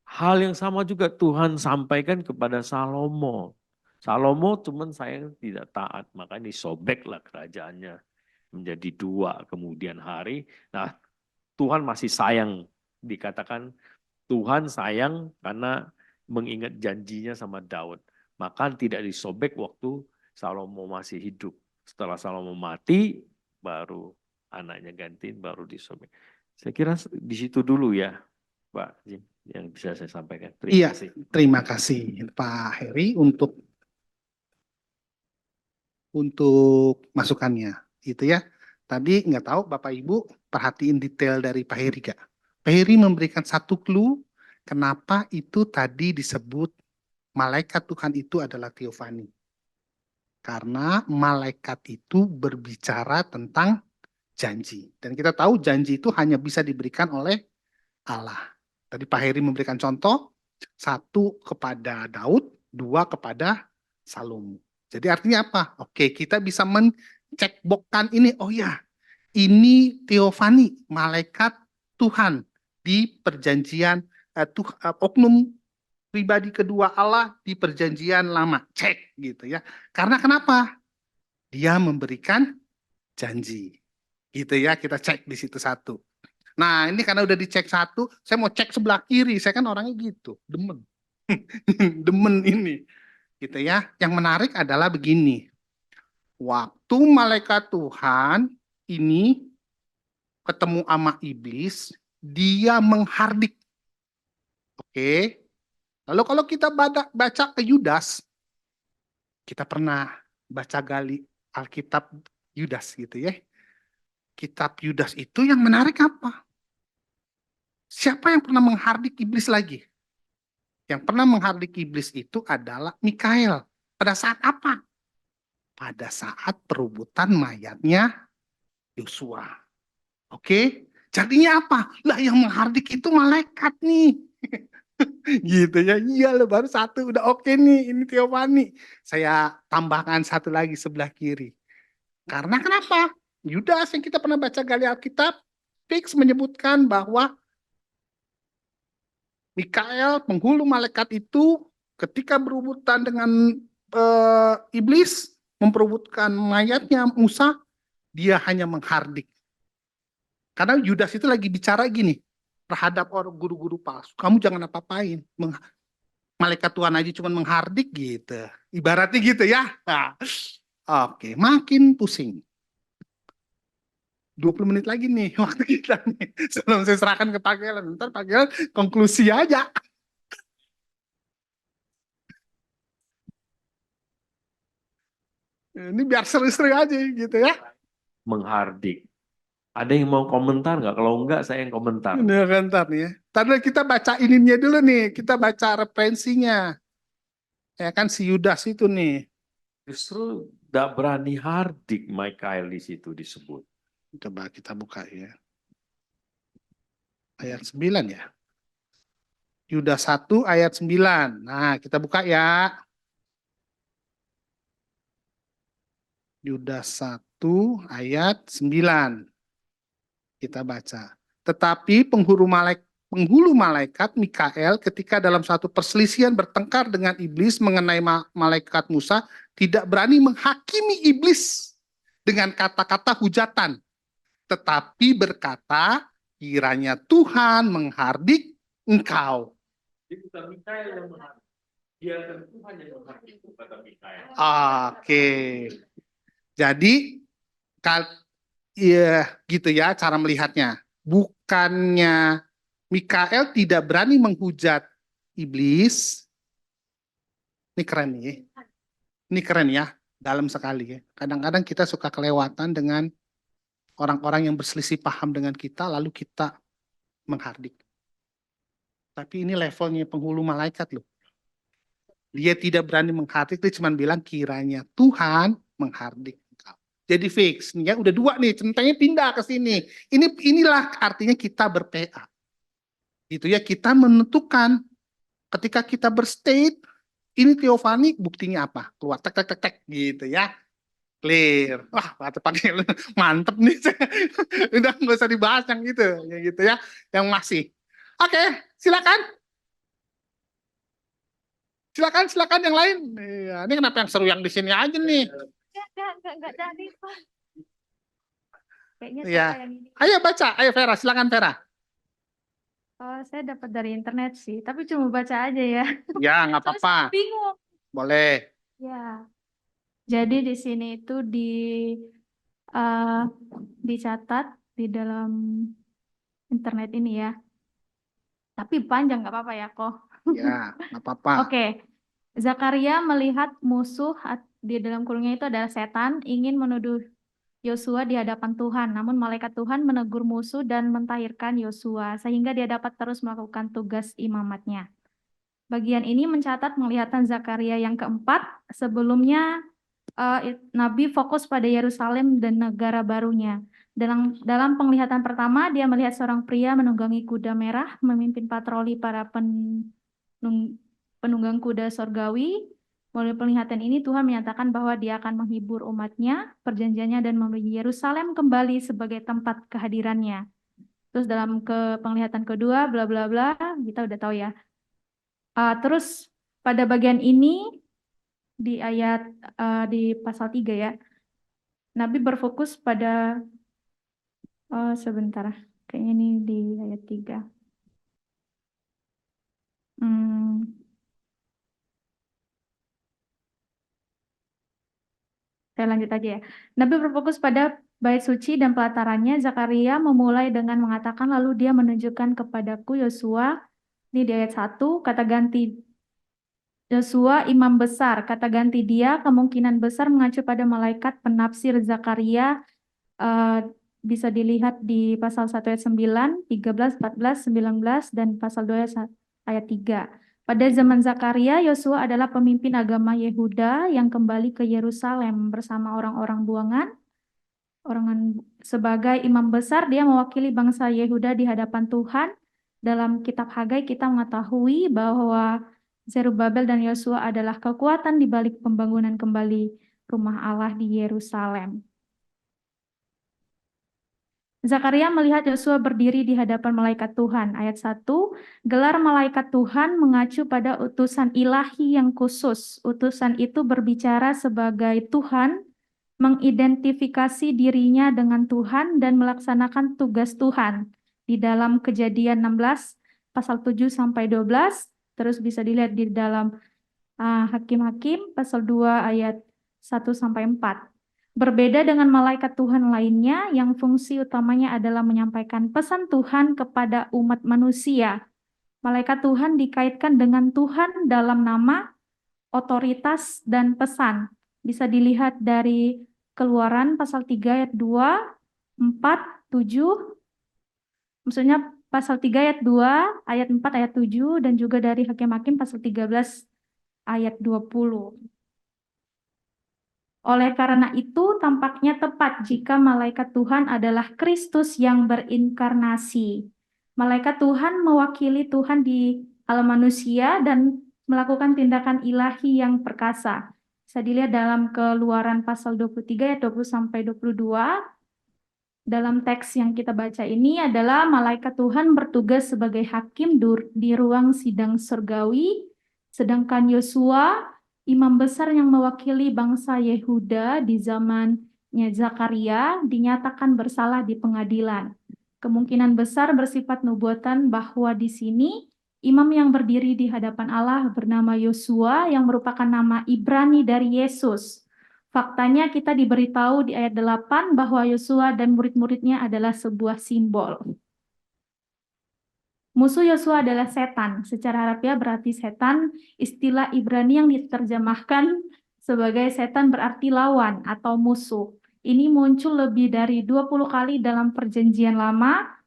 Hal yang sama juga Tuhan sampaikan kepada Salomo. Salomo cuman sayang tidak taat, makanya disobeklah kerajaannya menjadi 2 kemudian hari. Nah, Tuhan masih sayang, dikatakan Tuhan sayang karena mengingat janjinya sama Daud. Maka tidak disobek waktu Salomo masih hidup. Setelah Salomo mati, baru anaknya gantiin, baru disobek. Saya kira di situ dulu ya, Pak Jim, yang bisa saya sampaikan. Terima
Iya,
kasih.
terima kasih Pak Heri untuk masukannya, gitu ya. Tadi nggak tahu Bapak Ibu perhatiin detail dari Pak Heri gak? Pak Heri memberikan satu clue kenapa itu tadi disebut malaikat Tuhan itu adalah Theophany. Karena malaikat itu berbicara tentang janji. Dan kita tahu janji itu hanya bisa diberikan oleh Allah. Tadi Pak Heri memberikan contoh, 1 kepada Daud, 2 kepada Salomo. Jadi artinya apa? Oke, kita bisa mencekbokkan ini. Oh ya, ini Theophany, malaikat Tuhan di perjanjian oknum pribadi kedua Allah di perjanjian lama. Cek gitu ya. Karena kenapa? Dia memberikan janji. Gitu ya, kita cek di situ 1. Nah, ini karena udah dicek 1, saya mau cek sebelah kiri. Saya kan orangnya gitu, demen. Demen ini. Gitu ya. Yang menarik adalah begini. Waktu malaikat Tuhan ini ketemu sama iblis, dia menghardik. Oke. Lalu kalau kita baca ke Yudas, kita pernah baca gali Alkitab Yudas gitu ya. Kitab Yudas itu yang menarik apa? Siapa yang pernah menghardik iblis lagi? Yang pernah menghardik iblis itu adalah Mikael. Pada saat apa? Pada saat perebutan mayatnya Yosua. Oke? Jadinya apa? Lah yang menghardik itu malaikat nih. Gitu ya. Iya loh, baru 1 udah oke nih. Ini Theophany. Saya tambahkan 1 lagi sebelah kiri. Karena kenapa? Yudas yang kita pernah baca gali Alkitab fix menyebutkan bahwa Mikael, penghulu malaikat itu ketika berebutan dengan iblis, memperebutkan mayatnya Musa, dia hanya menghardik. Karena Yudas itu lagi bicara gini, terhadap orang guru-guru palsu, kamu jangan apa-apain. Malaikat Tuhan aja cuma menghardik gitu. Ibaratnya gitu ya. Nah, oke, makin pusing. 20 menit lagi nih waktu kita nih. Sebelum saya serahkan ke Pak Gelen. Ntar Pak Gelen konklusi aja. Ini biar seru-seru aja gitu ya.
Menghardik. Ada yang mau komentar nggak? Kalau enggak, saya yang komentar.
Ini kan ntar nih ya. Tadi kita baca ininya dulu nih. Kita baca referensinya. Ya kan si Yudas itu nih.
Justru tidak berani hardik Mikael di situ disebut.
Coba kita buka ya. Ayat 9 ya. Yudas 1 ayat 9. Nah, kita buka ya. Yudas 1 ayat 9. Kita baca. Tetapi penghulu malaikat Mikael ketika dalam satu perselisihan bertengkar dengan iblis mengenai malaikat Musa tidak berani menghakimi iblis dengan kata-kata hujatan. Tetapi berkata, kiranya Tuhan menghardik engkau.
Jadi bukan Mikael yang menghardik. Biarkan Tuhan yang menghardik, kata Mikael.
Oke. Jadi, ya gitu ya cara melihatnya. Bukannya Mikael tidak berani menghujat iblis. Ini keren nih. Ini keren ya, dalam sekali ya. Kadang-kadang kita suka kelewatan dengan orang-orang yang berselisih paham dengan kita, lalu kita menghardik. Tapi ini levelnya penghulu malaikat loh. Dia tidak berani menghardik, dia cuma bilang kiranya Tuhan menghardik engkau. Jadi fix, nih ya udah 2 nih, centangnya pindah ke sini. Inilah artinya kita ber-PA. Gitu ya, kita menentukan ketika kita berstate, ini Theophany buktinya apa? Keluar tek tek tek tek gitu ya. Clear. Wah, pakai mantep nih. Udah nggak usah dibahas yang gitu ya, yang masih. Oke, silakan. Silakan yang lain. Iya, ini kenapa yang seru yang di sini aja nih?
Enggak jadi, Pak. Kayaknya
Iya.
suka yang ini.
Ayo baca, ayo Vera, silakan Vera.
Oh, saya dapat dari internet sih, tapi cuma baca aja ya.
Ya, nggak
Soalnya
apa-apa.
saya bingung.
Boleh.
Ya. Jadi di sini itu dicatat di dalam internet ini ya. Tapi panjang nggak apa-apa ya kok.
Ya, nggak apa-apa.
Oke. Zakaria melihat musuh di dalam kurungnya itu adalah setan ingin menuduh Yosua di hadapan Tuhan. Namun malaikat Tuhan menegur musuh dan mentahirkan Yosua sehingga dia dapat terus melakukan tugas imamatnya. Bagian ini mencatat penglihatan Zakaria yang keempat. Sebelumnya Nabi fokus pada Yerusalem dan negara barunya. Dalam penglihatan pertama, dia melihat seorang pria menunggangi kuda merah, memimpin patroli para penunggang kuda sorgawi. Melalui penglihatan ini, Tuhan menyatakan bahwa dia akan menghibur umatnya, perjanjiannya, dan memberi Yerusalem kembali sebagai tempat kehadirannya. Terus dalam penglihatan kedua, bla bla bla, kita udah tahu ya. Terus pada bagian ini, di ayat di pasal 3 ya, Nabi berfokus pada sebentar, kayaknya ini di ayat 3. Saya lanjut aja ya. Nabi berfokus pada bait suci dan pelatarannya. Zakaria memulai dengan mengatakan, lalu dia menunjukkan kepadaku Yosua, ini di ayat 1, kata ganti Yosua imam besar, kata ganti dia kemungkinan besar mengacu pada malaikat penafsir Zakaria, bisa dilihat di pasal 1 ayat 9, 13, 14, 19, dan pasal 2 ayat 3. Pada zaman Zakaria, Yosua adalah pemimpin agama Yehuda yang kembali ke Yerusalem bersama orang-orang buangan. Sebagai imam besar, dia mewakili bangsa Yehuda di hadapan Tuhan. Dalam kitab Hagai kita mengetahui bahwa Zerubabel dan Yosua adalah kekuatan di balik pembangunan kembali rumah Allah di Yerusalem. Zakaria melihat Yosua berdiri di hadapan malaikat Tuhan. Ayat 1, gelar malaikat Tuhan mengacu pada utusan ilahi yang khusus. Utusan itu berbicara sebagai Tuhan, mengidentifikasi dirinya dengan Tuhan dan melaksanakan tugas Tuhan. Di dalam Kejadian 16, pasal 7-12, terus bisa dilihat di dalam Hakim-Hakim, pasal 2 ayat 1-4. Berbeda dengan malaikat Tuhan lainnya yang fungsi utamanya adalah menyampaikan pesan Tuhan kepada umat manusia. Malaikat Tuhan dikaitkan dengan Tuhan dalam nama, otoritas, dan pesan. Bisa dilihat dari Keluaran pasal 3 ayat 2, 4, 7. Maksudnya pasal 3 ayat 2, ayat 4, ayat 7, dan juga dari Hakim-Hakim pasal 13 ayat 20. Oleh karena itu, tampaknya tepat jika malaikat Tuhan adalah Kristus yang berinkarnasi. Malaikat Tuhan mewakili Tuhan di alam manusia dan melakukan tindakan ilahi yang perkasa. Bisa dilihat dalam Keluaran pasal 23 ayat 20-22. Dalam teks yang kita baca ini adalah malaikat Tuhan bertugas sebagai hakim di ruang sidang surgawi, sedangkan Yosua imam besar yang mewakili bangsa Yehuda di zamannya Zakaria dinyatakan bersalah di pengadilan. Kemungkinan besar bersifat nubuatan bahwa di sini imam yang berdiri di hadapan Allah bernama Yosua yang merupakan nama Ibrani dari Yesus. Faktanya kita diberitahu di ayat 8 bahwa Yosua dan murid-muridnya adalah sebuah simbol. Musuh Yosua adalah setan. Secara harfiah berarti setan, istilah Ibrani yang diterjemahkan sebagai setan berarti lawan atau musuh. Ini muncul lebih dari 20 kali dalam Perjanjian Lama.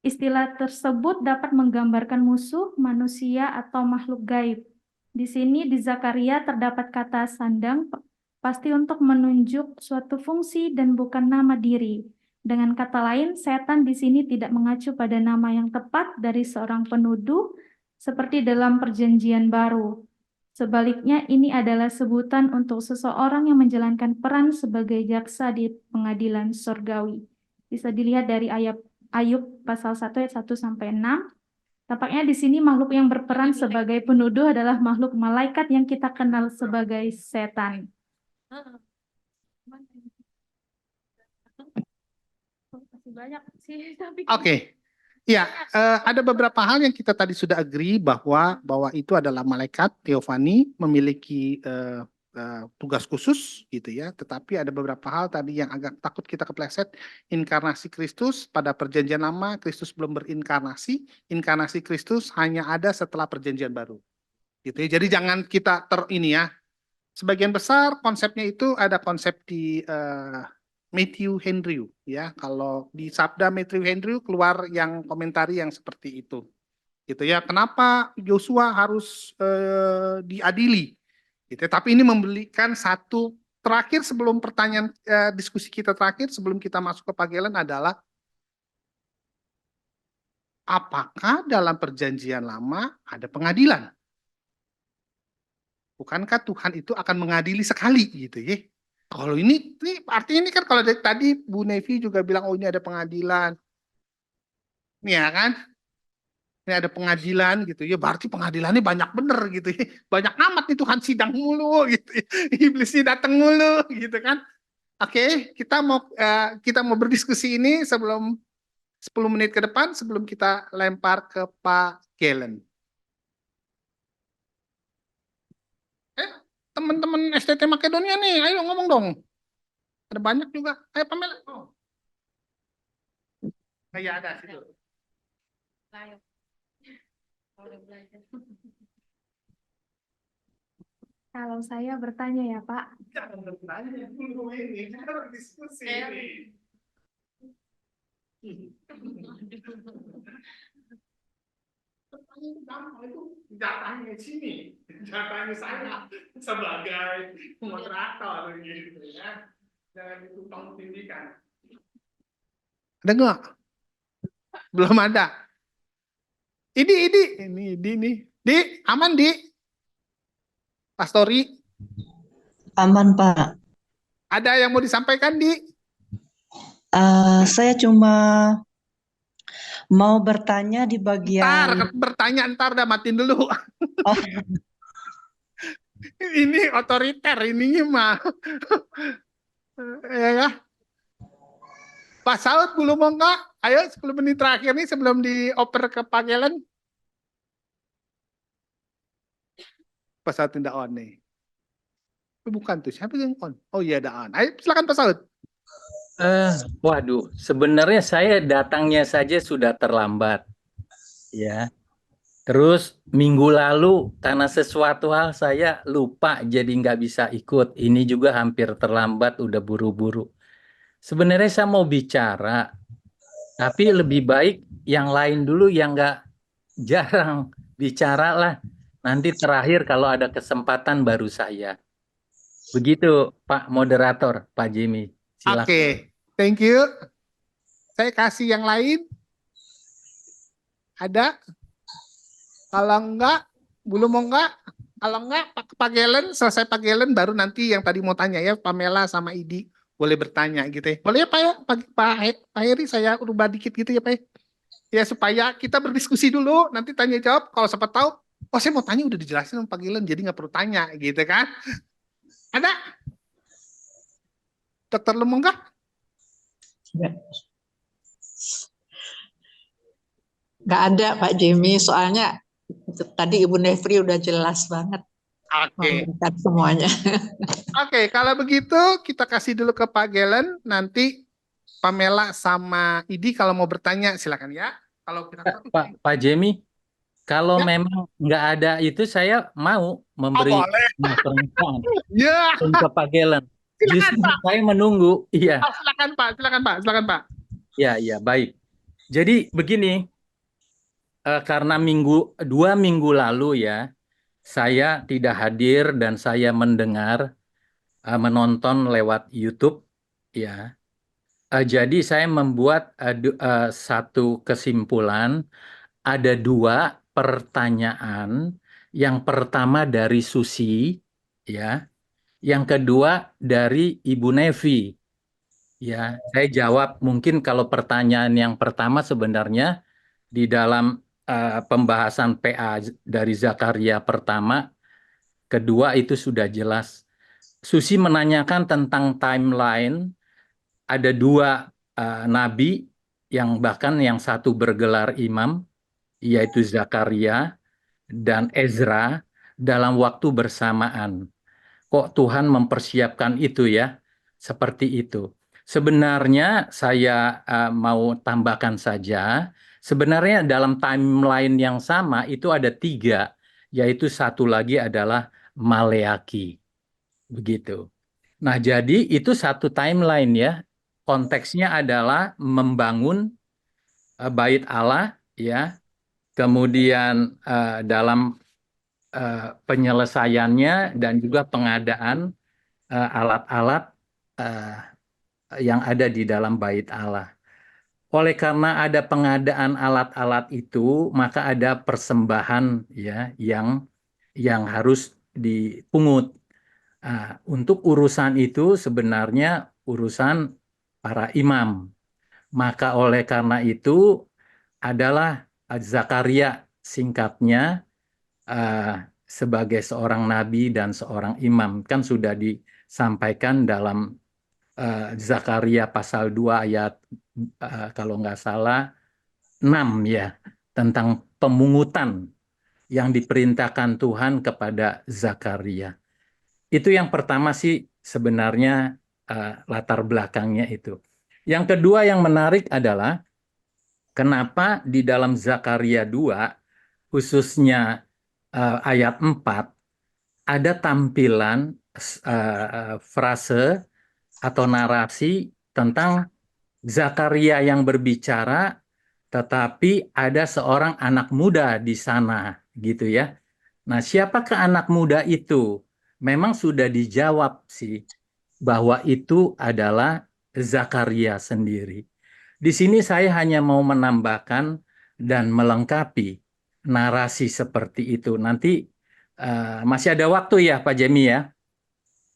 Istilah tersebut dapat menggambarkan musuh, manusia, atau makhluk gaib. Di sini di Zakaria terdapat kata sandang, pasti untuk menunjuk suatu fungsi dan bukan nama diri. Dengan kata lain, setan di sini tidak mengacu pada nama yang tepat dari seorang penuduh, seperti dalam Perjanjian Baru. Sebaliknya, ini adalah sebutan untuk seseorang yang menjalankan peran sebagai jaksa di pengadilan surgawi. Bisa dilihat dari Ayub pasal 1 ayat 1-6. Tampaknya di sini makhluk yang berperan sebagai penuduh adalah makhluk malaikat yang kita kenal sebagai setan. Masih banyak sih, tapi
Oke. Ya, ada beberapa hal yang kita tadi sudah agree bahwa itu adalah malaikat Theophany memiliki tugas khusus gitu ya. Tetapi ada beberapa hal tadi yang agak takut kita kepleset. Inkarnasi Kristus pada Perjanjian Lama, Kristus belum berinkarnasi. Inkarnasi Kristus hanya ada setelah Perjanjian Baru. Gitu ya. Jadi jangan kita ini ya. Sebagian besar konsepnya itu ada konsep di Matthew Henry ya. Kalau di Sabda Matthew Henry keluar yang komentari yang seperti itu. Gitu ya. Kenapa Yosua harus diadili? Gitu ya. Tapi ini memberikan satu terakhir sebelum pertanyaan diskusi kita terakhir sebelum kita masuk ke panggilan adalah apakah dalam Perjanjian Lama ada pengadilan? Bukankah Tuhan itu akan mengadili sekali gitu ya? Kalau ini artinya ini kan kalau dari tadi Bu Nevi juga bilang oh ini ada pengadilan. Nih ya kan? Ini ada pengadilan gitu ya. Berarti pengadilannya banyak bener gitu ya. Banyak amat nih Tuhan sidang mulu gitu ya. Iblisnya datang mulu gitu kan. Oke, kita mau berdiskusi ini sebelum 10 menit ke depan sebelum kita lempar ke Pak Galen. Teman-teman STT Makedonia nih, ayo ngomong dong. Ada banyak juga. Ayo Pamela. Oh. Ya ada situ.
Ayo. Boleh belajar.
kalau saya bertanya ya Pak,
Jangan bertanya dulu ini, kita berdiskusi ini. Itu jatahnya sini, jatahnya saya sebagai moderator gitu ya. Jangan ditumpang tindikan. Ada nggak? Belum ada. Ini. Di, aman di? Pastori,
Aman, Pak.
ada yang mau disampaikan di?
Saya cuma mau bertanya di bagian
Ntar dah matiin dulu.
Oh,
Ini otoriter, ininya mah. Ya, Pak Saud belum mau nggak? Ayo 10 menit terakhir nih sebelum dioper ke panggilan. Pak Saud tidak on nih. Bukan tuh, siapa yang on? Oh iya ada on. Ayo silakan Pak Saud.
Waduh, sebenarnya saya datangnya saja sudah terlambat, ya. Terus minggu lalu karena sesuatu hal saya lupa jadi nggak bisa ikut. Ini juga hampir terlambat, udah buru-buru. Sebenarnya saya mau bicara, tapi lebih baik yang lain dulu yang nggak jarang bicara lah. Nanti terakhir kalau ada kesempatan baru saya. Begitu Pak Moderator, Pak Jimmy. Silakan.
Oke, thank you. Saya kasih yang lain. Ada? Kalau enggak, belum mau enggak? Kalau enggak, Pak Galen, selesai Pak Galen, baru nanti yang tadi mau tanya ya, Pamela sama Idi boleh bertanya gitu ya. Boleh ya Pak ya? Pak Heri, saya rubah dikit gitu ya Pak ya? Ya supaya kita berdiskusi dulu, nanti tanya jawab. Kalau siapa tahu, oh saya mau tanya udah dijelasin sama Pak Galen, jadi nggak perlu tanya gitu kan? Ada? Dokter Lemong enggak?
Nggak ada Pak Jimmy, soalnya tadi Ibu Nefri udah jelas banget
Oke.
memberikan semuanya.
Oke, kalau begitu kita kasih dulu ke Pak Galen, nanti Pamela sama Idi kalau mau bertanya silakan ya. Kalau kita
Pak Jimmy, kalau
Ya.
memang nggak ada itu saya mau memberi
boleh.
permintaan
Ya,
untuk Pak Galen.
silakan
Justru
Pak.
saya menunggu. Iya,
Silakan Pak, silakan Pak.
iya, baik. Jadi begini, karena 2 minggu lalu ya, saya tidak hadir dan saya menonton lewat YouTube, ya. Jadi saya membuat satu kesimpulan, ada 2 pertanyaan. Yang pertama dari Susi, ya. Yang kedua dari Ibu Nevi. Ya, saya jawab mungkin kalau pertanyaan yang pertama sebenarnya di dalam pembahasan PA dari Zakaria pertama, kedua itu sudah jelas. Susi menanyakan tentang timeline, ada dua nabi yang bahkan yang satu bergelar imam, yaitu Zakaria dan Ezra dalam waktu bersamaan. Kok Tuhan mempersiapkan itu ya? Seperti itu. Sebenarnya saya mau tambahkan saja, sebenarnya dalam timeline yang sama itu ada tiga, yaitu satu lagi adalah Maleaki. Begitu. Nah, jadi itu satu timeline ya. Konteksnya adalah membangun bait Allah ya. Kemudian dalam penyelesaiannya dan juga pengadaan alat-alat yang ada di dalam bait Allah. Oleh karena ada pengadaan alat-alat itu, maka ada persembahan ya yang harus dipungut. Untuk urusan itu sebenarnya urusan para imam. Maka oleh karena itu adalah Zakaria singkatnya sebagai seorang nabi dan seorang imam. Kan sudah disampaikan dalam Zakaria pasal 2 ayat kalau nggak salah 6 ya, tentang pemungutan yang diperintahkan Tuhan kepada Zakaria. Itu yang pertama sih sebenarnya latar belakangnya itu. Yang kedua yang menarik adalah kenapa di dalam Zakaria 2 khususnya ayat 4 ada tampilan frase atau narasi tentang Zakaria yang berbicara, tetapi ada seorang anak muda di sana, gitu ya. Nah, siapakah anak muda itu? Memang sudah dijawab sih, bahwa itu adalah Zakaria sendiri. Di sini saya hanya mau menambahkan dan melengkapi narasi seperti itu. Nanti masih ada waktu ya, Pak Jemi ya.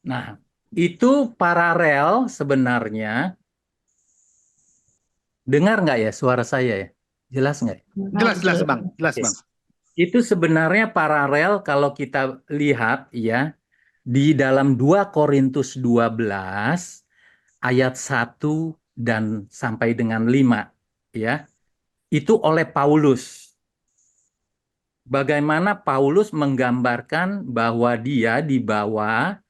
Nah, itu paralel sebenarnya. Dengar nggak ya suara saya ya? Jelas nggak?
Jelas Bang, jelas
Oke.
Bang.
Itu sebenarnya paralel kalau kita lihat ya di dalam 2 Korintus 12 ayat 1 dan sampai dengan 5 ya. Itu oleh Paulus. Bagaimana Paulus menggambarkan bahwa dia dibawa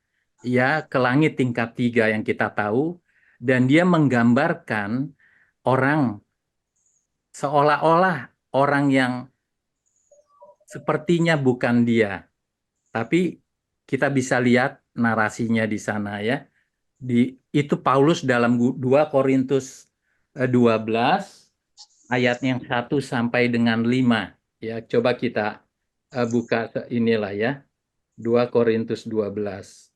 ya ke langit tingkat 3 yang kita tahu, dan dia menggambarkan orang seolah-olah orang yang sepertinya bukan dia, tapi kita bisa lihat narasinya di sana ya. Itu Paulus dalam 2 Korintus 12 ayat yang 1 sampai dengan 5 ya. Coba kita buka inilah ya. 2 Korintus 12.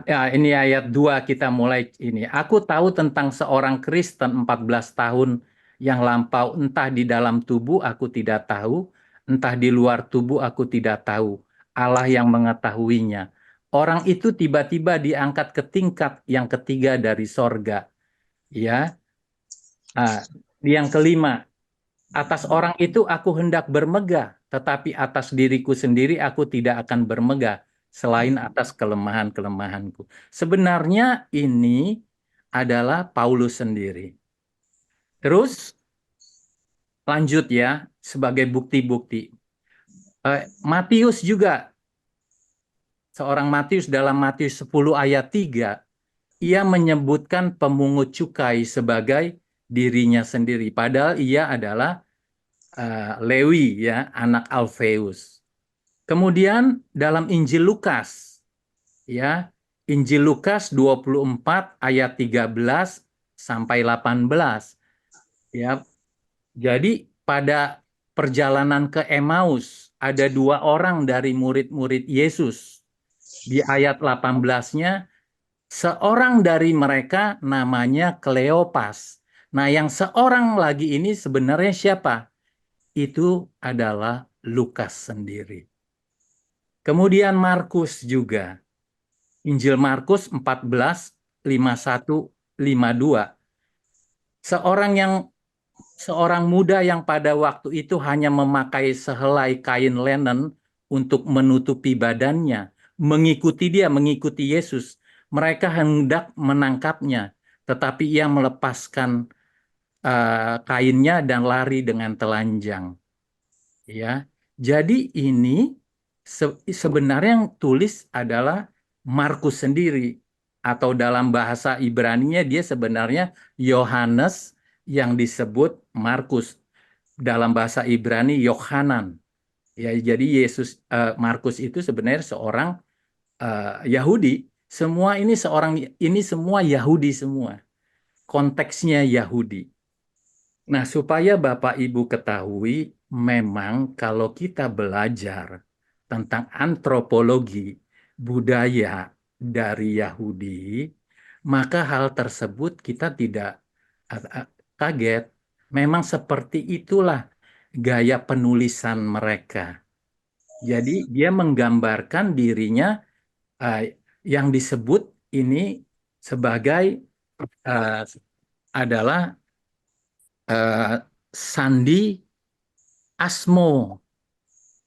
Ini ayat 2 kita mulai ini. Aku tahu tentang seorang Kristen 14 tahun yang lampau, entah di dalam tubuh aku tidak tahu, entah di luar tubuh aku tidak tahu. Allah yang mengetahuinya. Orang itu tiba-tiba diangkat ke tingkat yang ketiga dari sorga. Ya. Yang kelima, atas orang itu aku hendak bermegah, tetapi atas diriku sendiri aku tidak akan bermegah, selain atas kelemahan-kelemahanku. Sebenarnya ini adalah Paulus sendiri. Terus lanjut ya, sebagai bukti-bukti. Matius juga, seorang Matius dalam Matius 10 ayat 3, ia menyebutkan pemungut cukai sebagai dirinya sendiri. Padahal ia adalah Lewi ya, anak Alfeus. Kemudian dalam Injil Lukas ya, Injil Lukas 24 ayat 13 sampai 18 ya. Jadi pada perjalanan ke Emmaus ada 2 orang dari murid-murid Yesus. Di ayat 18-nya seorang dari mereka namanya Kleopas. Nah, yang seorang lagi ini sebenarnya siapa? Itu adalah Lukas sendiri. Kemudian Markus juga. Injil Markus 14, 51 52. Seorang muda yang pada waktu itu hanya memakai sehelai kain linen untuk menutupi badannya, mengikuti Yesus. Mereka hendak menangkapnya, tetapi ia melepaskan kainnya dan lari dengan telanjang. Ya, jadi ini sebenarnya yang tulis adalah Markus sendiri, atau dalam bahasa Ibrani-nya dia sebenarnya Yohanes yang disebut Markus. Dalam bahasa Ibrani Yohanan. Ya, jadi Markus itu sebenarnya seorang Yahudi. Semua Yahudi semua. Konteksnya Yahudi. Nah, supaya Bapak Ibu ketahui, memang kalau kita belajar tentang antropologi budaya dari Yahudi, maka hal tersebut kita tidak kaget. Memang seperti itulah gaya penulisan mereka. Jadi dia menggambarkan dirinya yang disebut ini sebagai adalah Sandi Asmo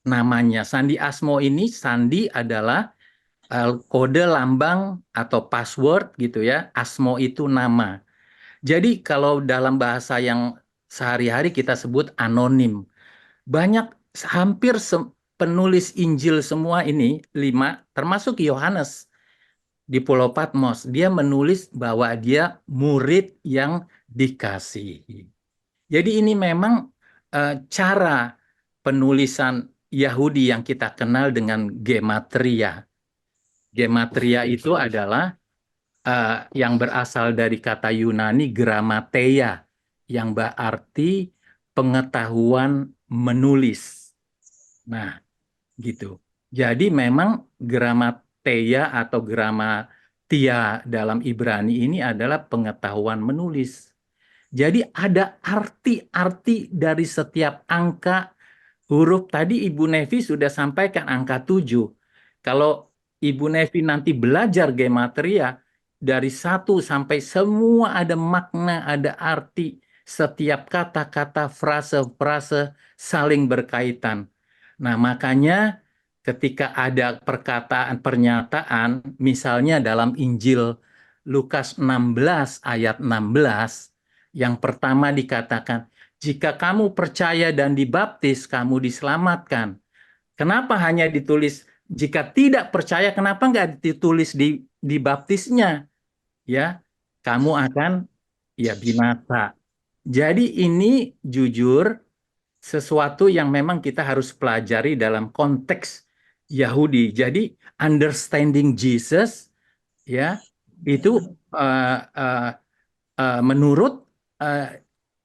namanya. Sandi Asmo ini, sandi adalah kode lambang atau password gitu ya. Asmo itu nama. Jadi kalau dalam bahasa yang sehari-hari kita sebut anonim. Hampir penulis Injil semua ini 5, termasuk Yohanes di Pulau Patmos, dia menulis bahwa dia murid yang dikasihi. Jadi ini memang cara penulisan Yahudi yang kita kenal dengan gematria. Gematria itu adalah yang berasal dari kata Yunani gramateia, yang berarti pengetahuan menulis. Nah, gitu. Jadi memang gramateia atau gramatia dalam Ibrani ini adalah pengetahuan menulis. Jadi ada arti-arti dari setiap angka huruf. Tadi Ibu Nevi sudah sampaikan angka 7. Kalau Ibu Nevi nanti belajar gematria, dari 1 sampai semua ada makna, ada arti. Setiap kata-kata, frase-frase saling berkaitan. Nah, makanya ketika ada pernyataan, misalnya dalam Injil Lukas 16 ayat 16, yang pertama dikatakan, jika kamu percaya dan dibaptis, kamu diselamatkan. Kenapa hanya ditulis jika tidak percaya, kenapa nggak ditulis di baptisnya? Ya, kamu akan binasa. Jadi ini jujur sesuatu yang memang kita harus pelajari dalam konteks Yahudi. Jadi understanding Jesus ya itu menurut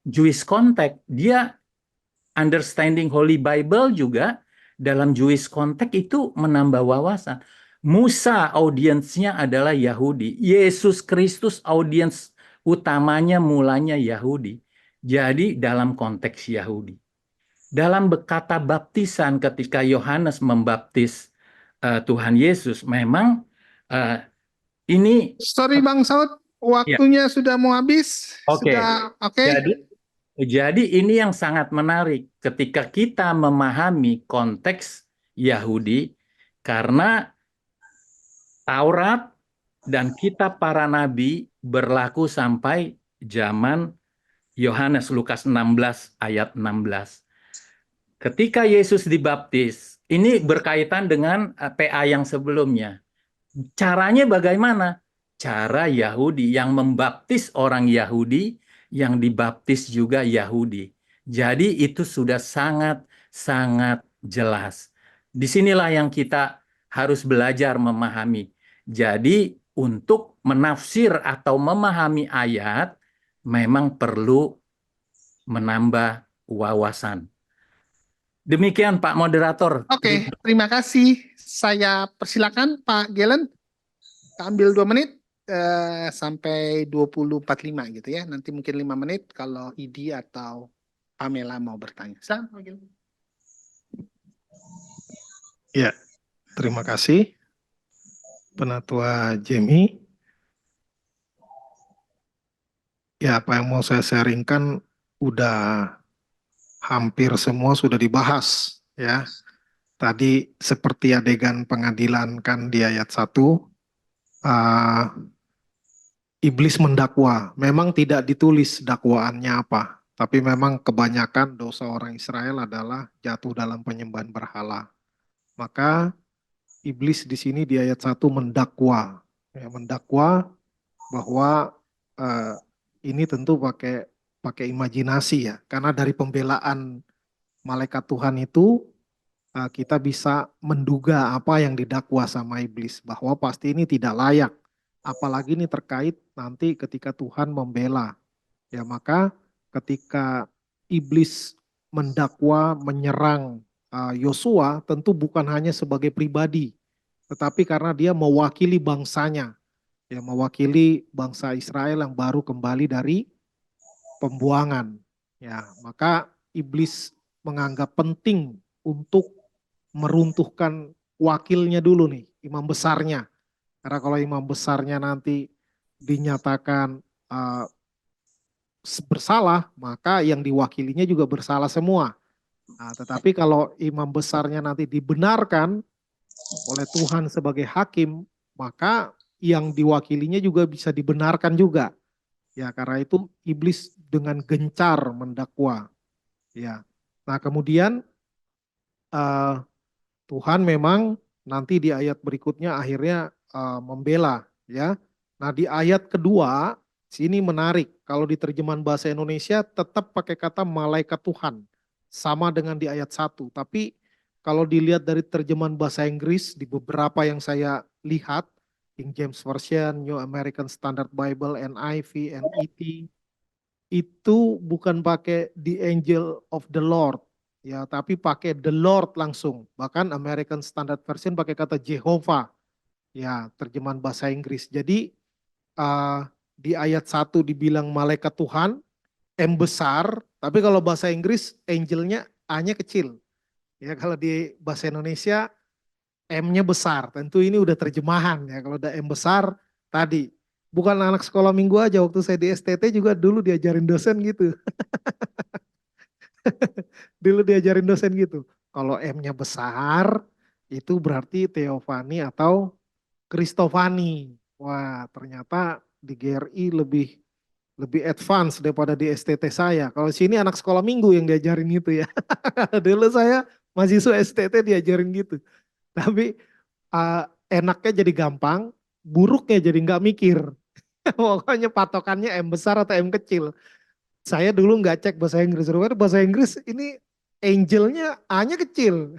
Jewish context, dia understanding Holy Bible juga dalam Jewish context itu menambah wawasan. Musa audiensnya adalah Yahudi. Yesus Kristus audiens utamanya mulanya Yahudi. Jadi dalam konteks Yahudi. Dalam kata baptisan ketika Yohanes membaptis Tuhan Yesus, memang ini...
Sorry Bang Saud, waktunya sudah mau habis.
Oke.
Sudah oke.
Jadi ini yang sangat menarik ketika kita memahami konteks Yahudi, karena Taurat dan kitab para nabi berlaku sampai zaman Yohanes, Lukas 16 ayat 16. Ketika Yesus dibaptis, ini berkaitan dengan PA yang sebelumnya. Caranya bagaimana? Cara Yahudi yang membaptis orang Yahudi, yang dibaptis juga Yahudi. Jadi itu sudah sangat jelas. Disinilah yang kita harus belajar memahami. Jadi untuk menafsir atau memahami ayat, memang perlu menambah wawasan. Demikian Pak Moderator.
Oke, terima kasih. Saya persilakan Pak Gelen. Ambil 2 menit sampai 20.45 gitu ya. Nanti mungkin 5 menit kalau Idi atau Pamela mau bertanya. Silakan.
Ya, terima kasih Penatua Jemi. Ya, apa yang mau saya sharingkan udah hampir semua sudah dibahas ya. Tadi seperti adegan pengadilan kan di ayat 1, iblis mendakwa. Memang tidak ditulis dakwaannya apa, tapi memang kebanyakan dosa orang Israel adalah jatuh dalam penyembahan berhala. Maka iblis di sini di ayat 1 mendakwa, ya, mendakwa bahwa eh, ini tentu pakai imajinasi ya, karena dari pembelaan malaikat Tuhan itu kita bisa menduga apa yang didakwa sama iblis, bahwa pasti ini tidak layak, apalagi ini terkait nanti ketika Tuhan membela. Ya, maka ketika iblis mendakwa menyerang Yosua, tentu bukan hanya sebagai pribadi, tetapi karena dia mewakili bangsanya, ya, mewakili bangsa Israel yang baru kembali dari pembuangan. Ya, maka iblis menganggap penting untuk meruntuhkan wakilnya dulu nih, imam besarnya. Karena kalau imam besarnya nanti dinyatakan bersalah, maka yang diwakilinya juga bersalah semua. Nah, tetapi kalau imam besarnya nanti dibenarkan oleh Tuhan sebagai hakim, maka yang diwakilinya juga bisa dibenarkan juga. Ya, karena itu iblis dengan gencar mendakwa. Ya. Nah, kemudian Tuhan memang nanti di ayat berikutnya akhirnya membela, ya. Nah, di ayat kedua sini menarik. Kalau di terjemahan bahasa Indonesia tetap pakai kata malaikat Tuhan, sama dengan di ayat 1. Tapi kalau dilihat dari terjemahan bahasa Inggris di beberapa yang saya lihat, King James Version, New American Standard Bible, NIV, NET, itu bukan pakai the angel of the Lord, ya, tapi pakai the Lord langsung. Bahkan American Standard Version pakai kata Jehovah, ya, terjemahan bahasa Inggris. Jadi di ayat 1 dibilang malaikat Tuhan, M besar, tapi kalau bahasa Inggris angelnya A-nya kecil. Ya, kalau di bahasa Indonesia M-nya besar. Tentu ini udah terjemahan ya. Kalau udah M besar tadi, bukan anak sekolah minggu aja, waktu saya di STT juga dulu diajarin dosen gitu. Dulu diajarin dosen gitu. Kalau M-nya besar, itu berarti Theophany atau Kristofani. Wah, ternyata di GRI lebih advance daripada di STT saya. Kalau sini anak sekolah minggu yang diajarin gitu ya. Dulu saya mahasiswa STT diajarin gitu. Tapi enaknya jadi gampang, buruknya jadi nggak mikir. Pokoknya patokannya M besar atau M kecil. Saya dulu nggak cek bahasa Inggris. Rupanya bahasa Inggris ini angelnya A-nya kecil.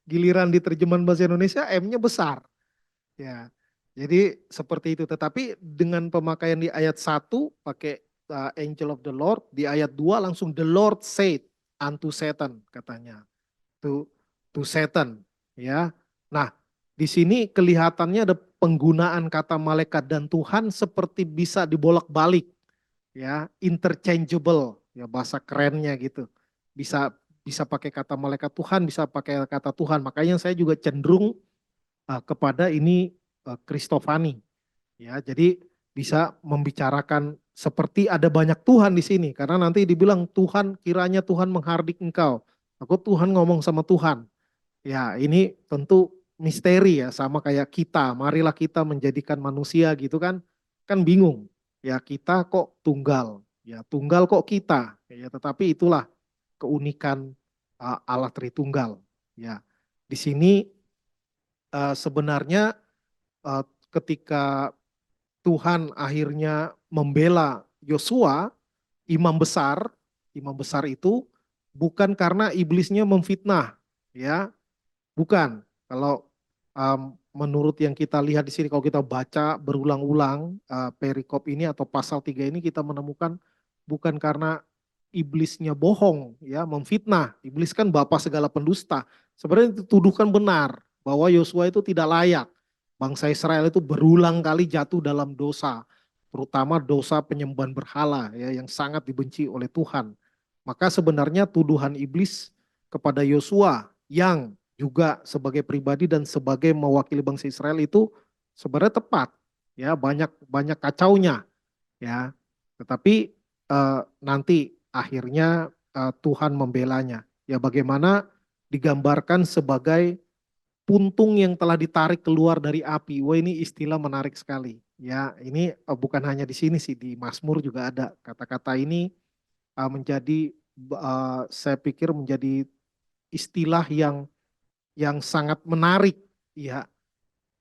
Giliran di terjemahan bahasa Indonesia M-nya besar. Ya, jadi seperti itu. Tetapi dengan pemakaian di ayat 1 pakai angel of the Lord, di ayat 2 langsung the Lord said unto Satan katanya. To Satan, ya. Nah, di sini kelihatannya ada penggunaan kata malaikat dan Tuhan seperti bisa dibolak-balik, ya, interchangeable, ya, bahasa kerennya gitu. Bisa pakai kata malaikat Tuhan, bisa pakai kata Tuhan. Makanya saya juga cenderung kepada ini Kristofani, ya. Jadi bisa membicarakan seperti ada banyak Tuhan di sini, karena nanti dibilang Tuhan, kiranya Tuhan menghardik engkau. Aku Tuhan ngomong sama Tuhan. Ya, ini tentu misteri ya, sama kayak kita. Marilah kita menjadikan manusia gitu kan. Kan bingung. Ya, kita kok tunggal. Ya, tunggal kok kita. Ya, tetapi itulah keunikan Allah Tritunggal. Ya. Di sini sebenarnya ketika Tuhan akhirnya membela Yosua, imam besar itu bukan karena iblisnya memfitnah, ya. Bukan. Kalau menurut yang kita lihat di sini, kalau kita baca berulang-ulang perikop ini atau pasal 3 ini, kita menemukan bukan karena iblisnya bohong, ya, memfitnah. Iblis kan bapa segala pendusta. Sebenarnya itu tuduhkan benar bahwa Yosua itu tidak layak. Bangsa Israel itu berulang kali jatuh dalam dosa, terutama dosa penyembahan berhala, ya, yang sangat dibenci oleh Tuhan. Maka sebenarnya tuduhan iblis kepada Yosua yang juga sebagai pribadi dan sebagai mewakili bangsa Israel itu sebenarnya tepat, ya, banyak kacaunya, ya. Tetapi nanti akhirnya Tuhan membelanya. Ya bagaimana digambarkan sebagai puntung yang telah ditarik keluar dari api. Wah, ini istilah menarik sekali. Ya, ini bukan hanya di sini sih, di Mazmur juga ada kata-kata ini menjadi saya pikir menjadi istilah yang sangat menarik. Ya,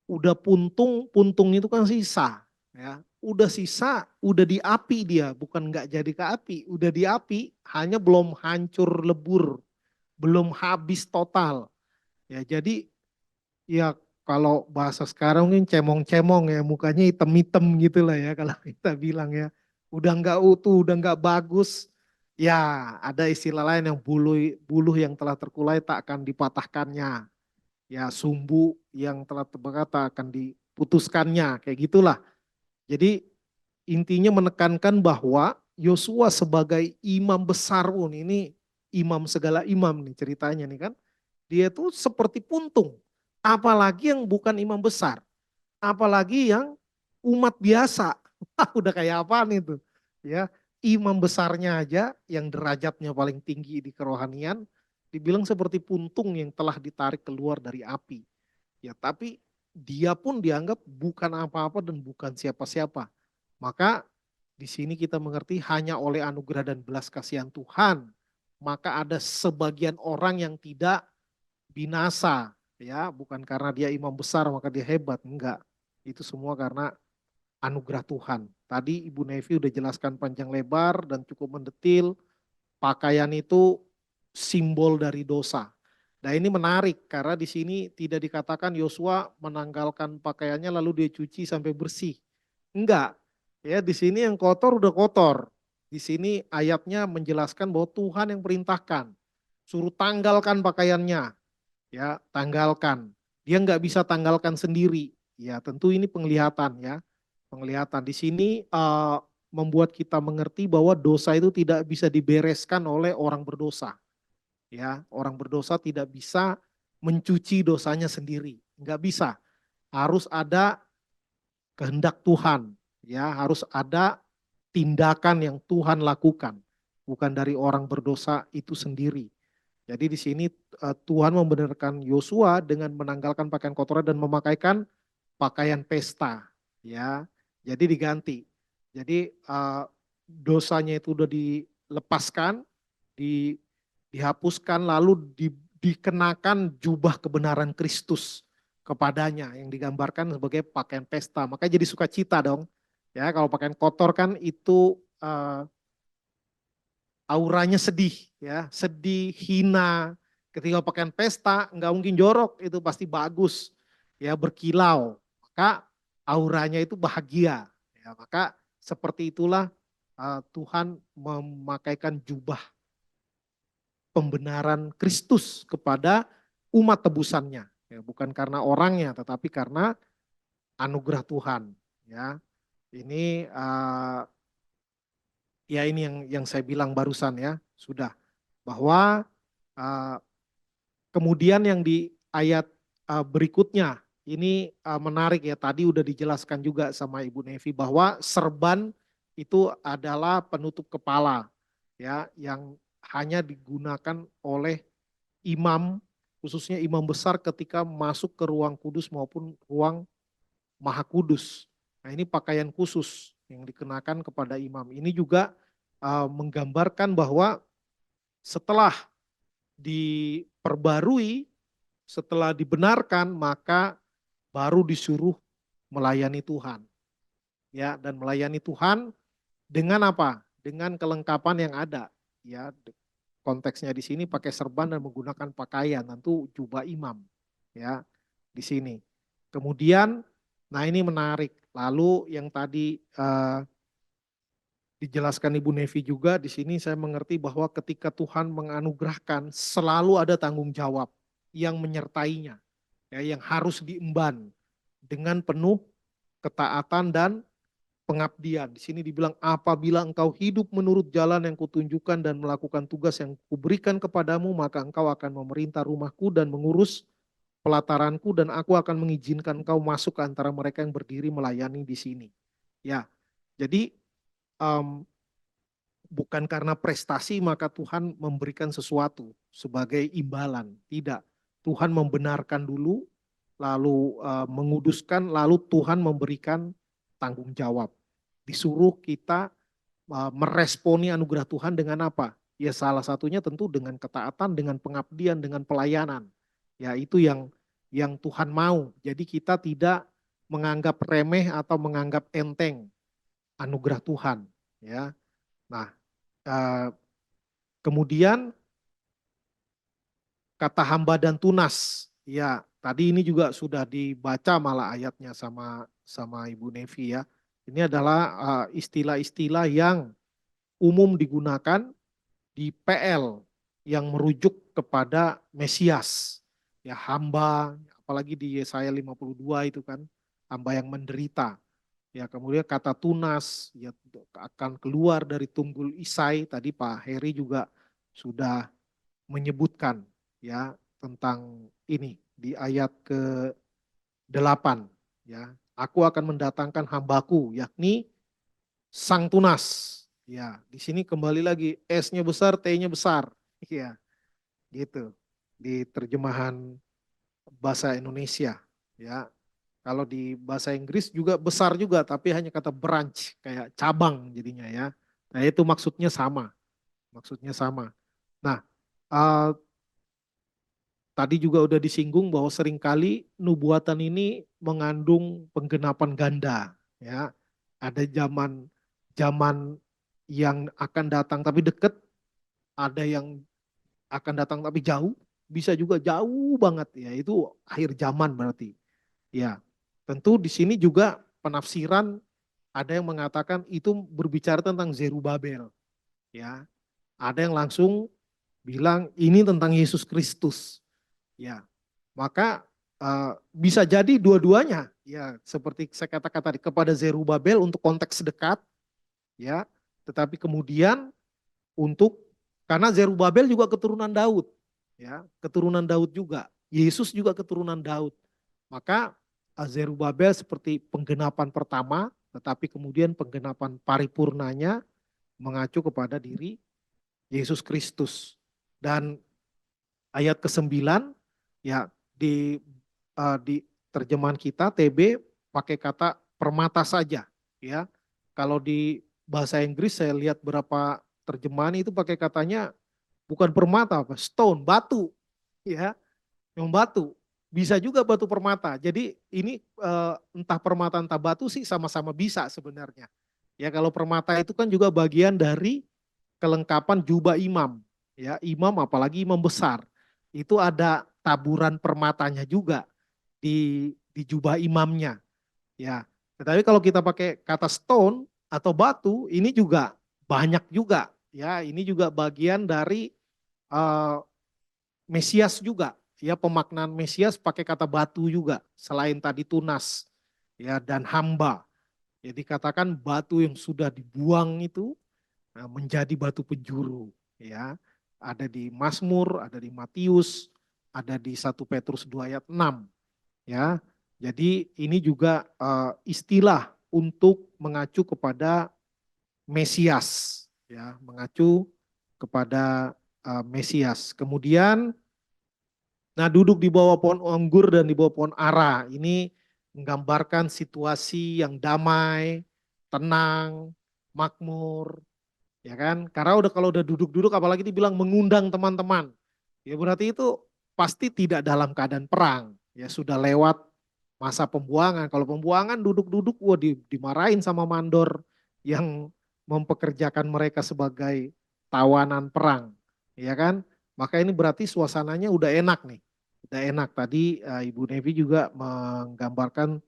udah puntung itu kan sisa. Ya, udah sisa, udah di api dia, bukan nggak jadi ke api, udah di api, hanya belum hancur lebur, belum habis total. Ya, jadi ya kalau bahasa sekarang mungkin cemong-cemong ya, mukanya hitam-hitam gitu lah ya kalau kita bilang ya. Udah nggak utuh, udah nggak bagus. Ya ada istilah lain yang buluh yang telah terkulai tak akan dipatahkannya. Ya sumbu yang telah terbakar tak akan diputuskannya, kayak gitulah. Jadi intinya menekankan bahwa Yosua sebagai imam besar pun, ini imam segala imam nih ceritanya nih kan. Dia tuh seperti puntung. Apalagi yang bukan imam besar. Apalagi yang umat biasa. Udah kayak apaan itu. Ya, imam besarnya aja yang derajatnya paling tinggi di kerohanian dibilang seperti puntung yang telah ditarik keluar dari api. Ya, tapi dia pun dianggap bukan apa-apa dan bukan siapa-siapa. Maka di sini kita mengerti hanya oleh anugerah dan belas kasihan Tuhan, maka ada sebagian orang yang tidak binasa, ya, bukan karena dia imam besar maka dia hebat, enggak. Itu semua karena anugerah Tuhan. Tadi Ibu Nevi udah jelaskan panjang lebar dan cukup mendetil, pakaian itu simbol dari dosa. Nah ini menarik karena di sini tidak dikatakan Yosua menanggalkan pakaiannya lalu dia cuci sampai bersih. Enggak. Ya, di sini yang kotor udah kotor. Di sini ayatnya menjelaskan bahwa Tuhan yang perintahkan. Suruh tanggalkan pakaiannya. Ya, tanggalkan. Dia nggak bisa tanggalkan sendiri. Ya, tentu ini penglihatan ya. Penglihatan di sini membuat kita mengerti bahwa dosa itu tidak bisa dibereskan oleh orang berdosa. Ya, orang berdosa tidak bisa mencuci dosanya sendiri. Nggak bisa. Harus ada kehendak Tuhan. Ya, harus ada tindakan yang Tuhan lakukan. Bukan dari orang berdosa itu sendiri. Jadi di sini Tuhan membenarkan Yosua dengan menanggalkan pakaian kotoran dan memakaikan pakaian pesta, ya. Jadi diganti. Jadi dosanya itu udah dilepaskan, dihapuskan, lalu dikenakan jubah kebenaran Kristus kepadanya yang digambarkan sebagai pakaian pesta. Makanya jadi sukacita dong. Ya, kalau pakaian kotor kan itu auranya sedih, ya, sedih, hina. Ketika pakaian pesta nggak mungkin jorok, itu pasti bagus, ya, berkilau. Maka auranya itu bahagia. Ya, maka seperti itulah Tuhan memakaikan jubah pembenaran Kristus kepada umat tebusannya. Ya, bukan karena orangnya, tetapi karena anugerah Tuhan. Ya, ini ya ini yang saya bilang barusan ya, sudah. Bahwa kemudian yang di ayat berikutnya, ini menarik ya, tadi udah dijelaskan juga sama Ibu Nevi bahwa serban itu adalah penutup kepala ya, yang hanya digunakan oleh imam, khususnya imam besar ketika masuk ke ruang kudus maupun ruang maha kudus. Nah ini pakaian khusus yang dikenakan kepada imam. Ini juga menggambarkan bahwa setelah diperbarui, setelah dibenarkan, maka baru disuruh melayani Tuhan. Ya, dan melayani Tuhan dengan apa? Dengan kelengkapan yang ada. Ya, konteksnya di sini pakai serban dan menggunakan pakaian, tentu jubah imam. Ya, di sini. Kemudian, nah ini menarik. Lalu yang tadi dijelaskan Ibu Nevi juga, di sini saya mengerti bahwa ketika Tuhan menganugerahkan selalu ada tanggung jawab yang menyertainya, ya, yang harus diemban dengan penuh ketaatan dan pengabdian. Di sini dibilang apabila engkau hidup menurut jalan yang kutunjukkan dan melakukan tugas yang kuberikan kepadamu, maka engkau akan memerintah rumahku dan mengurus pelataranku dan aku akan mengizinkan engkau masuk ke antara mereka yang berdiri melayani di sini. Ya, jadi bukan karena prestasi maka Tuhan memberikan sesuatu sebagai imbalan. Tidak. Tuhan membenarkan dulu, lalu menguduskan, lalu Tuhan memberikan tanggung jawab. Disuruh kita meresponi anugerah Tuhan dengan apa? Ya salah satunya tentu dengan ketaatan, dengan pengabdian, dengan pelayanan. Ya itu yang Tuhan mau. Jadi kita tidak menganggap remeh atau menganggap enteng anugerah Tuhan. Ya. Nah, kemudian kata hamba dan tunas. Ya, tadi ini juga sudah dibaca malah ayatnya sama Ibu Nevi ya. Ini adalah istilah-istilah yang umum digunakan di PL yang merujuk kepada Mesias. Ya, hamba, apalagi di Yesaya 52 itu kan, hamba yang menderita. Ya, kemudian kata tunas ya akan keluar dari tunggul Isai, tadi Pak Heri juga sudah menyebutkan ya tentang ini di ayat ke-8 ya. Aku akan mendatangkan hambaku yakni sang tunas. Ya, di sini kembali lagi S-nya besar, T-nya besar. Ya. Gitu. Di terjemahan bahasa Indonesia ya. Kalau di bahasa Inggris juga besar juga tapi hanya kata branch kayak cabang jadinya ya. Nah, itu maksudnya sama. Maksudnya sama. Nah, tadi juga udah disinggung bahwa seringkali nubuatan ini mengandung penggenapan ganda, ya. Ada zaman yang akan datang tapi dekat, ada yang akan datang tapi jauh, bisa juga jauh banget ya. Itu akhir zaman berarti. Ya, tentu di sini juga penafsiran ada yang mengatakan itu berbicara tentang Zerubabel, ya. Ada yang langsung bilang ini tentang Yesus Kristus. Ya, maka bisa jadi dua-duanya, ya seperti saya katakan tadi kepada Zerubabel untuk konteks dekat, ya, tetapi kemudian karena Zerubabel juga keturunan Daud, ya, keturunan Daud juga, Yesus juga keturunan Daud, maka Zerubabel seperti penggenapan pertama, tetapi kemudian penggenapan paripurnanya mengacu kepada diri Yesus Kristus. Dan ayat ke-9 ya di terjemahan kita TB pakai kata permata saja ya. Kalau di bahasa Inggris saya lihat berapa terjemahan itu pakai katanya bukan permata, stone, batu ya. Yang batu. Bisa juga batu permata. Jadi ini entah permata entah batu sih sama-sama bisa sebenarnya. Ya kalau permata itu kan juga bagian dari kelengkapan jubah imam. Ya, imam apalagi imam besar. Itu ada taburan permatanya juga di jubah imamnya. Ya, tetapi kalau kita pakai kata stone atau batu, ini juga banyak juga. Ya, ini juga bagian dari Mesias juga. Ya, pemaknaan Mesias pakai kata batu juga. Selain tadi tunas, ya dan hamba. Ya, dikatakan batu yang sudah dibuang itu menjadi batu penjuru. Ya, ada di Mazmur, ada di Matius, ada di 1 Petrus 2 ayat 6. Ya, jadi ini juga istilah untuk mengacu kepada Mesias, ya, mengacu kepada Mesias. Kemudian, nah duduk di bawah pohon anggur dan di bawah pohon ara, ini menggambarkan situasi yang damai, tenang, makmur, ya kan? Karena kalau udah duduk-duduk apalagi dibilang mengundang teman-teman. Ya berarti itu pasti tidak dalam keadaan perang. Ya sudah lewat masa pembuangan. Kalau pembuangan duduk-duduk dimarahin sama mandor yang mempekerjakan mereka sebagai tawanan perang. Ya kan? Maka ini berarti suasananya udah enak nih. Udah enak. Tadi Ibu Nevi juga menggambarkan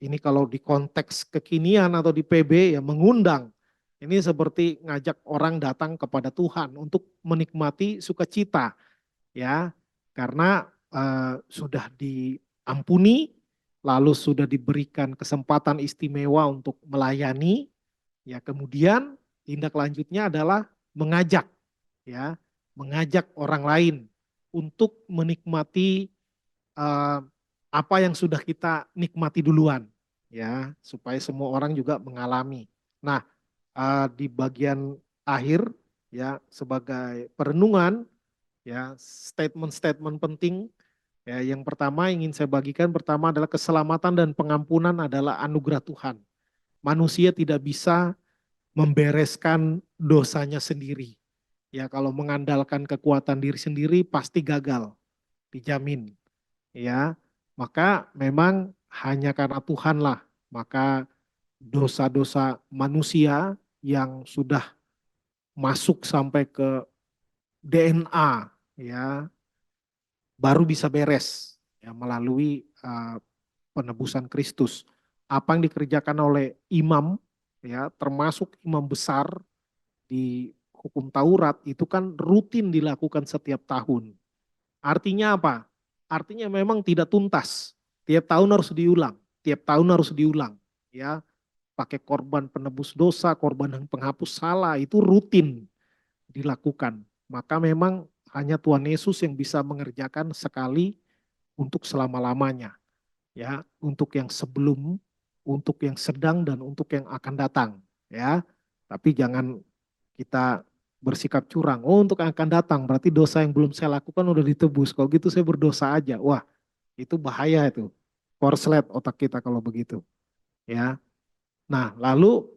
ini kalau di konteks kekinian atau di PB ya mengundang. Ini seperti ngajak orang datang kepada Tuhan untuk menikmati sukacita, ya, karena sudah diampuni, lalu sudah diberikan kesempatan istimewa untuk melayani, ya, kemudian tindak lanjutnya adalah mengajak, ya, mengajak orang lain untuk menikmati apa yang sudah kita nikmati duluan, ya, supaya semua orang juga mengalami. Nah, di bagian akhir ya sebagai perenungan ya statement-statement penting ya. Yang pertama ingin saya bagikan pertama adalah keselamatan dan pengampunan adalah anugerah Tuhan. Manusia tidak bisa membereskan dosanya sendiri. Ya kalau mengandalkan kekuatan diri sendiri pasti gagal, dijamin. Ya, maka memang hanya karena Tuhanlah, maka dosa-dosa manusia yang sudah masuk sampai ke DNA ya baru bisa beres ya melalui penebusan Kristus. Apa yang dikerjakan oleh imam ya termasuk imam besar di hukum Taurat itu kan rutin dilakukan setiap tahun. Artinya apa? Artinya memang tidak tuntas. Tiap tahun harus diulang, tiap tahun harus diulang ya. Pakai korban penebus dosa, korban yang penghapus salah itu rutin dilakukan. Maka memang hanya Tuhan Yesus yang bisa mengerjakan sekali untuk selama-lamanya. Ya, untuk yang sebelum, untuk yang sedang dan untuk yang akan datang, ya. Tapi jangan kita bersikap curang. Oh, untuk yang akan datang berarti dosa yang belum saya lakukan udah ditebus. Kalau gitu saya berdosa aja. Wah, itu bahaya itu. Korslet otak kita kalau begitu. Ya. Nah, lalu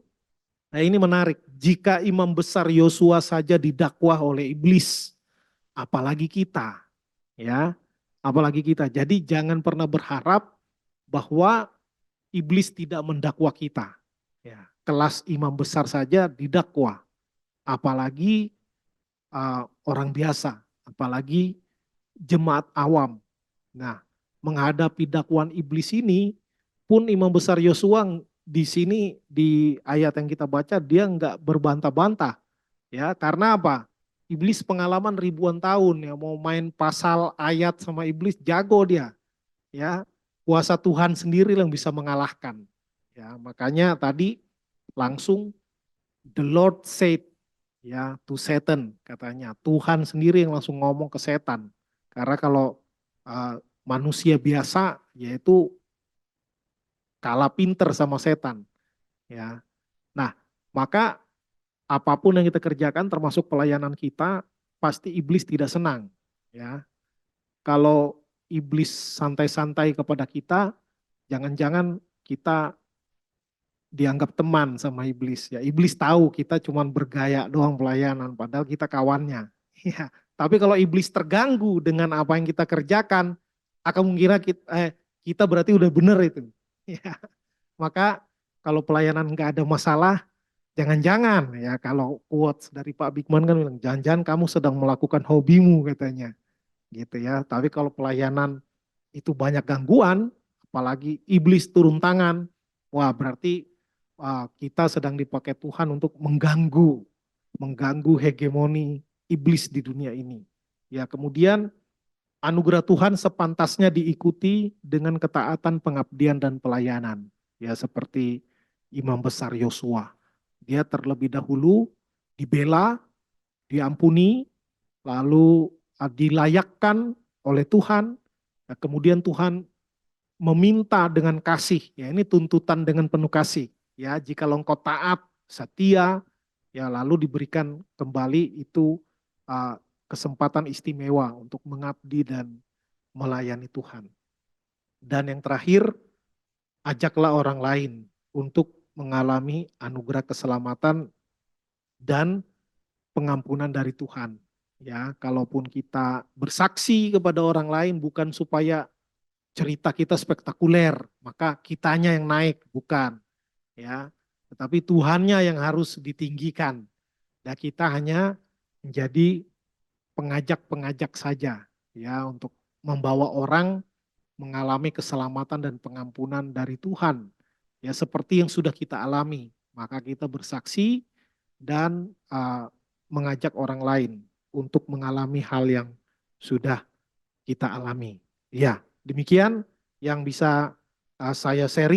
ini menarik. Jika imam besar Yosua saja didakwah oleh iblis, apalagi kita, ya, apalagi kita. Jadi jangan pernah berharap bahwa iblis tidak mendakwa kita. Ya, kelas imam besar saja didakwa, apalagi orang biasa, apalagi jemaat awam. Nah, menghadapi dakwaan iblis ini pun imam besar Yosua di sini di ayat yang kita baca dia nggak berbantah-bantah, ya karena apa? Iblis pengalaman ribuan tahun ya mau main pasal ayat sama iblis jago dia, ya kuasa Tuhan sendiri yang bisa mengalahkan, ya makanya tadi langsung the Lord said ya to Satan katanya Tuhan sendiri yang langsung ngomong ke setan karena kalau manusia biasa yaitu kalah pinter sama setan. Ya. Nah, maka apapun yang kita kerjakan termasuk pelayanan kita pasti iblis tidak senang, ya. Kalau iblis santai-santai kepada kita, jangan-jangan kita dianggap teman sama iblis. Ya, iblis tahu kita cuma bergaya doang pelayanan padahal kita kawannya. Ya. Tapi kalau iblis terganggu dengan apa yang kita kerjakan, akan mengira kita berarti udah benar itu. Ya, maka kalau pelayanan nggak ada masalah, jangan-jangan ya kalau quotes dari Pak Bigman kan bilang, jangan-jangan kamu sedang melakukan hobimu katanya, gitu ya. Tapi kalau pelayanan itu banyak gangguan, apalagi iblis turun tangan, wah berarti kita sedang dipakai Tuhan untuk mengganggu hegemoni iblis di dunia ini. Ya kemudian anugerah Tuhan sepantasnya diikuti dengan ketaatan, pengabdian, dan pelayanan. Ya seperti imam besar Yosua. Dia terlebih dahulu dibela, diampuni, lalu dilayakkan oleh Tuhan. Ya, kemudian Tuhan meminta dengan kasih. Ya ini tuntutan dengan penuh kasih. Ya jika engkau taat, setia, ya lalu diberikan kembali itu kesempatan istimewa untuk mengabdi dan melayani Tuhan. Dan yang terakhir, ajaklah orang lain untuk mengalami anugerah keselamatan dan pengampunan dari Tuhan. Ya, kalaupun kita bersaksi kepada orang lain bukan supaya cerita kita spektakuler, maka kitanya yang naik, bukan. Ya, tetapi Tuhannya yang harus ditinggikan. Dan kita hanya menjadi pengajak-pengajak saja ya untuk membawa orang mengalami keselamatan dan pengampunan dari Tuhan ya seperti yang sudah kita alami, maka kita bersaksi dan mengajak orang lain untuk mengalami hal yang sudah kita alami. Ya, demikian yang bisa saya sharing.